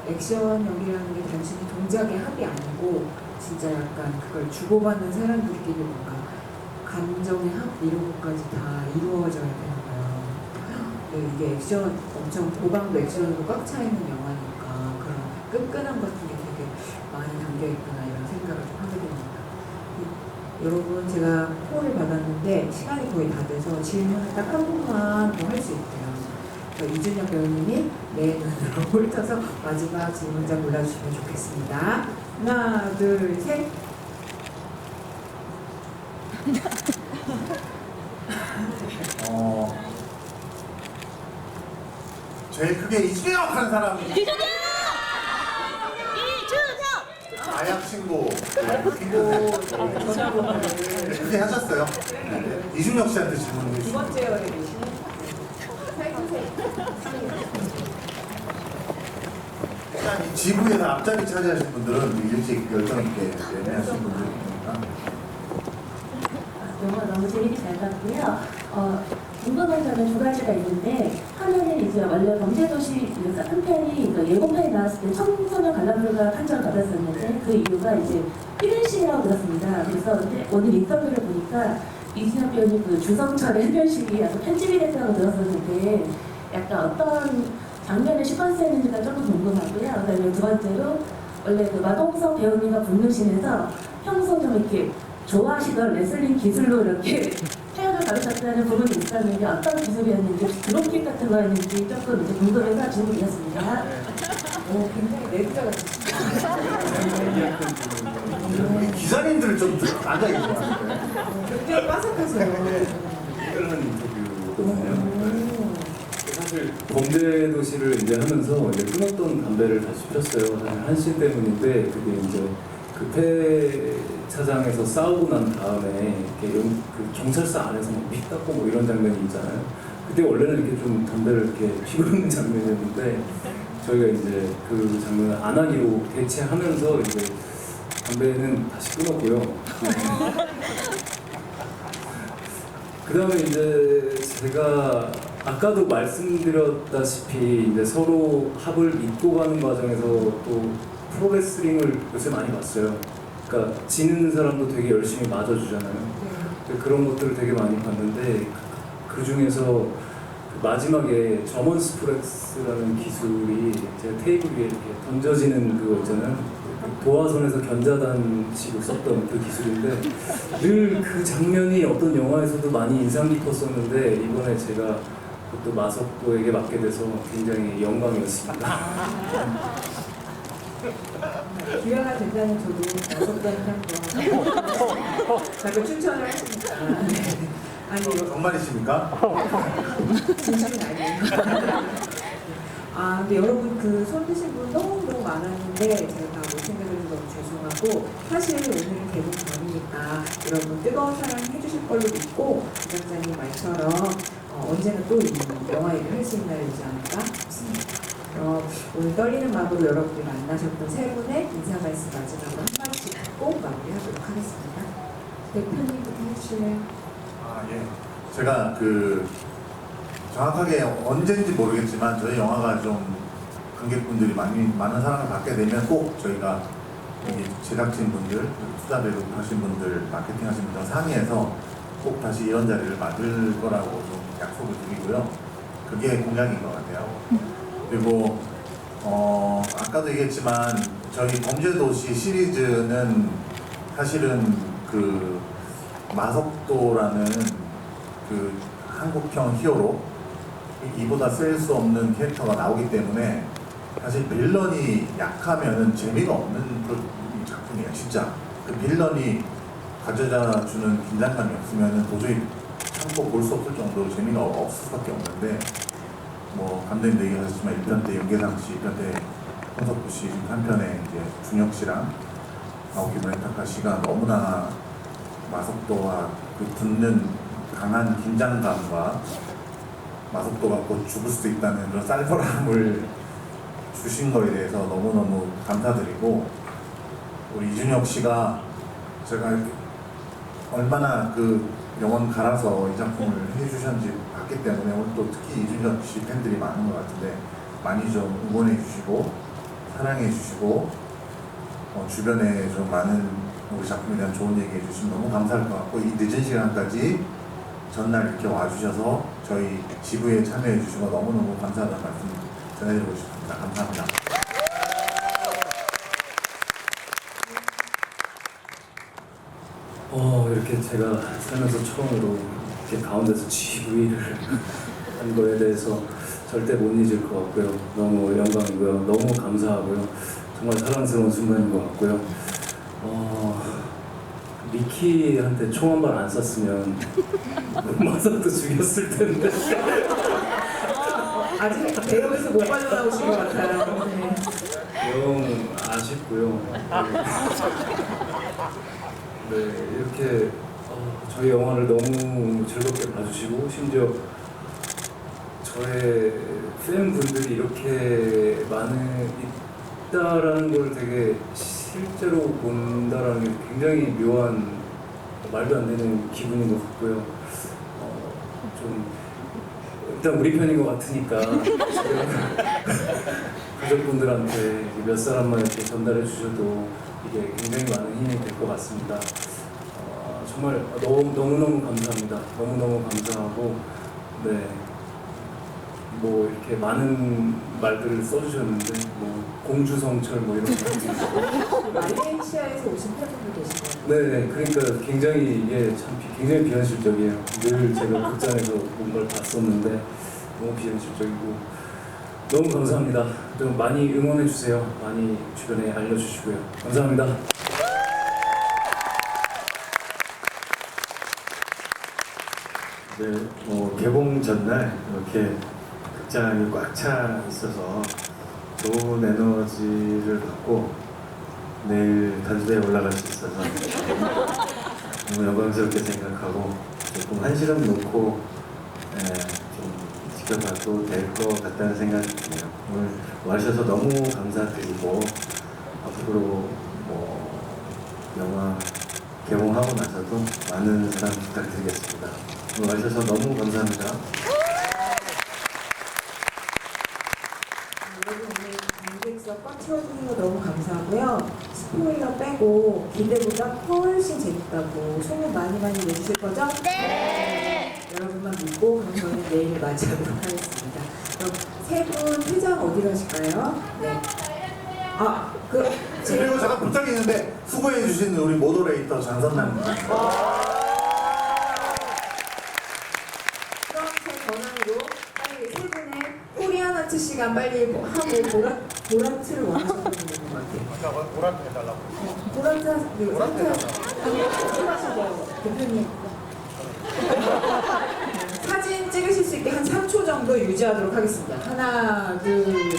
액션 연기라는 게 단순히 동작의 합이 아니고 진짜 약간 그걸 주고받는 사람들끼리 뭔가 감정의 합 이런 것까지 다 이루어져야 되는 거예요. 네, 이게 액션 엄청 고강도 액션으로 꽉 차 있는 영화니까 그런 끈끈함 같은 게 되게 많이 담겨 있구나 이런 생각을 좀 하게 됩니다. 여러분 제가 콜을 받았는데 시간이 거의 다 돼서 질문을 딱 한 번만 더 할 수 있대요. 이준혁 배우님이 내 눈으로 훑어서 마지막 질문장 골라주시면 좋겠습니다. 하나, 둘, 셋. 제일 크게 이준혁 하는 사람이 이준혁! 아약 친구 전화번호를 크게 하셨어요. 이준혁 씨한테 질문을 두 해주세요. 번째 열에 계시는 일단 이 지부에서 앞자리 차지하신 분들은 일찍 열정 있게 예매하신 분들이니까. 영화 너무 재밌게 잘 봤고요. 궁금한 점은 두 가지가 있는데 하나는 이제 원래 범죄도시 그러니까 3편이 예고편이 나왔을 때 청소년 관람료가 판정을 받았었는데 그 이유가 이제 흡연식이라고 들었습니다. 그래서 근데 오늘 인터뷰를 보니까 이준혁 배우님 그 주성철의 흡연식이 아주 편집이 됐다고 들었었는데 약간 어떤 장면을 시퀀스했는지가 조금 궁금하고요. 그다음에 두 번째로 원래 그 마동석 배우님과 붙는 씬에서 평소 좀 이렇게 좋아하시던 레슬링 기술로 이렇게 태연을 다루셨다는 부분이 있었는데 어떤 기술이었는지 드롭킥 같은 거였는지 조금 이제 궁금해서 질문드렸습니다. 오, 굉장히 내부자 같으시다. 기자님들 좀 앉아 계신 것 같은데. 굉장히 빠삭하세요. 특별한 인터뷰거든요. 사실 범죄 도시를 이제 하면서 이제 끊었던 담배를 다시 폈어요. 사실 한신 때문인데 그게 이제 그 폐차장에서 싸우고 난 다음에 이렇게 그 경찰서 안에서 막 피 닦고 뭐 이런 장면이 있잖아요. 그때 원래는 이렇게 좀 담배를 이렇게 피고 있는 장면이었는데 저희가 이제 그 장면을 안 하기로 대체하면서 이제 담배는 다시 끊었고요. 그 다음에 이제 제가 아까도 말씀드렸다시피 이제 서로 합을 잇고 가는 과정에서 또 프로레슬링을 요새 많이 봤어요. 그러니까 지는 사람도 되게 열심히 맞아주잖아요. 그런 것들을 되게 많이 봤는데 그 중에서 그 마지막에 저먼 스프렉스라는 기술이 제가 테이블 위에 이렇게 던져지는 그거 있잖아요. 도화선에서 견자단식으로 썼던 그 기술인데 늘 그 장면이 어떤 영화에서도 많이 인상 깊었었는데 이번에 제가 또 마석도에게 맡게 돼서 굉장히 영광이었습니다. 기회가 된다면 저도 마석도한테 한번 자꾸 추천을 하시니까. 아니, 정말이십니까? 진심은 아니에요. 아, 근데 여러분 그 손 드신 분 너무 많았는데 제가 다 못 챙겨드려서 너무 죄송하고 사실 오늘은 개봉 전이니까 여러분 뜨거운 사랑 해주실 걸로 믿고 부장장님 말처럼 언제나 또 이 영화 얘기를 할 수 있는 날이지 않을까 싶습니다. 그럼 오늘 떨리는 마음으로 여러분들이 만나셨던 세 분의 인사 말씀 마지막으로 한 마디씩 듣고 마무리하도록 하겠습니다. 대표님부터 해주실래요? 아, 예. 제가 그 정확하게 언제인지 모르겠지만 저희 영화가 좀 관객분들이 많은 사랑을 받게 되면 꼭 저희가 여기 제작진분들, 투자 배우 하신 분들, 마케팅 하신 분들 상의해서 꼭 다시 이런 자리를 만들 거라고 좀 약속을 드리고요. 그게 공약인 것 같아요. 그리고 아까도 얘기했지만 저희 범죄도시 시리즈는 사실은 그 마석도라는 그 한국형 히어로 이보다 쓸 수 없는 캐릭터가 나오기 때문에 사실 빌런이 약하면은 재미가 없는 그런 작품이에요. 진짜 그 빌런이 가져다 주는 긴장감이 없으면은 도저히 참고 볼 수 없을 정도로 재미가 없을 수밖에 없는데 뭐 감독님도 얘기하셨지만 1편 때 윤계상 씨, 2편 때 홍석구 씨, 지금 3편에 이제 준혁 씨랑 아오키 무라타카 씨가 너무나 마석도와 그 붙는 강한 긴장감과 마석도가 곧 죽을 수도 있다는 그런 쌀벌함을 주신 거에 대해서 너무너무 감사드리고 우리 이준혁 씨가 제가 얼마나 그 영혼 갈아서 이 작품을 해주셨는지 봤기 때문에 오늘 또 특히 이준혁 씨 팬들이 많은 것 같은데 많이 좀 응원해 주시고 사랑해 주시고 주변에 좀 많은 우리 작품에 대한 좋은 얘기 해주시면 너무 감사할 것 같고 이 늦은 시간까지 전날 이렇게 와주셔서 저희 지부에 참여해 주시고 너무너무 감사하다는 말씀 전해드리고 싶습니다. 감사합니다. 이렇게 제가 살면서 처음으로 이렇게 가운데서 지부위를 한 거에 대해서 절대 못 잊을 것 같고요. 너무 영광이고요. 너무 감사하고요. 정말 사랑스러운 순간인 것 같고요. 미키한테 총 한 발 안 쐈으면 마석도 죽였을 텐데. 아직 배역에서 못 빠져나오신 것 같아요. 네. 너무 아쉽고요. 네, 이렇게 저희 영화를 너무 즐겁게 봐주시고 심지어 저의 팬분들이 이렇게 있다라는 걸 되게 실제로 본다라는 게 굉장히 묘한 말도 안 되는 기분인 것 같고요. 좀 일단 우리 편인 것 같으니까 가족분들한테 몇 사람만 이렇게 전달해 주셔도 이게 굉장히 많은 힘이 될 것 같습니다. 정말 너무너무 감사합니다. 너무너무 감사하고 네, 뭐 이렇게 많은 말들을 써주셨는데 뭐 공주성철 뭐 이런 거. 말레이시아에서 오신 팬분들 계시나요? 네, 그러니까 굉장히 이게 참 굉장히 비현실적이에요. 늘 제가 극장에서 뭔가를 봤었는데 너무 비현실적이고 너무 감사합니다. 좀 많이 응원해 주세요. 많이 주변에 알려주시고요. 감사합니다. 네, 개봉 전날 이렇게 극장이 꽉 차 있어서 좋은 에너지를 받고 내일 단두대에 올라갈 수 있어서 너무 영광스럽게 생각하고 조금 한시름 놓고 좀 지켜봐도 될 것 같다는 생각이 드네요. 오늘 와주셔서 너무 감사드리고 앞으로 영화 개봉하고 나서도 많은 사랑 부탁드리겠습니다. 오늘 와주셔서 너무 감사합니다. 여러분 오늘 관객석 꽉 채워주는 거 너무 감사하고요. 스포일러 빼고 기대보다 훨씬 재밌다고 소문 많이 내주실 거죠? 네! 여러분만 믿고 그럼 저는 내일 맞이하도록 하겠습니다. 그럼 세 분 퇴장 어디로 하실까요? 네. 그리고 잠깐 부탁이 있는데 수고해 주신 우리 모더레이터 장선남. 그럼 제 권한으로 빨리 세 분의 코리안 아트 시간 빨리 하고 보라트를 원하시는 분인 것 같아요. 보라트 해달라고. 보라트 하시고 대표님 사진 찍으실 수 있게 한 3초 정도 유지하도록 하겠습니다. 하나, 둘.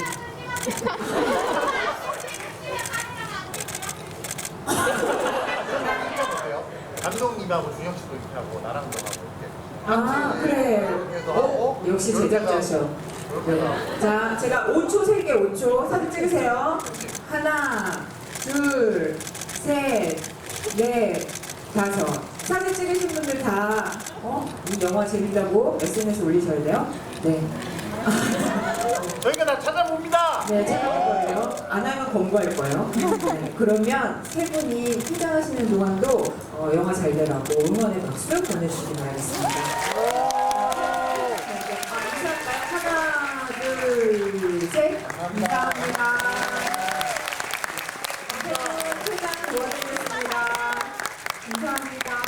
감독님하고 준영 씨도 이렇게 하고 나랑도 하고 이렇게. 아, 그래. 역시 제작자셔. 네. 자, 제가 5초 셀게요. 5초. 사진 찍으세요. 하나, 둘, 셋, 넷, 다섯. 사진 찍으신 분들 다 이 영화 재밌다고 SNS 올리셔야 돼요. 네. 저희가 다 찾아봅니다. 네, 찾아볼 거예요. 안 하면 권고할 거예요. 네, 그러면 세 분이 퇴장하시는 동안도 영화 잘 되라고 응원의 박수 보내주시기 바라겠습니다. 감사할까요? 하나, 둘, 셋. 감사합니다. 세 분 퇴장 도와드리겠습니다. 감사합니다.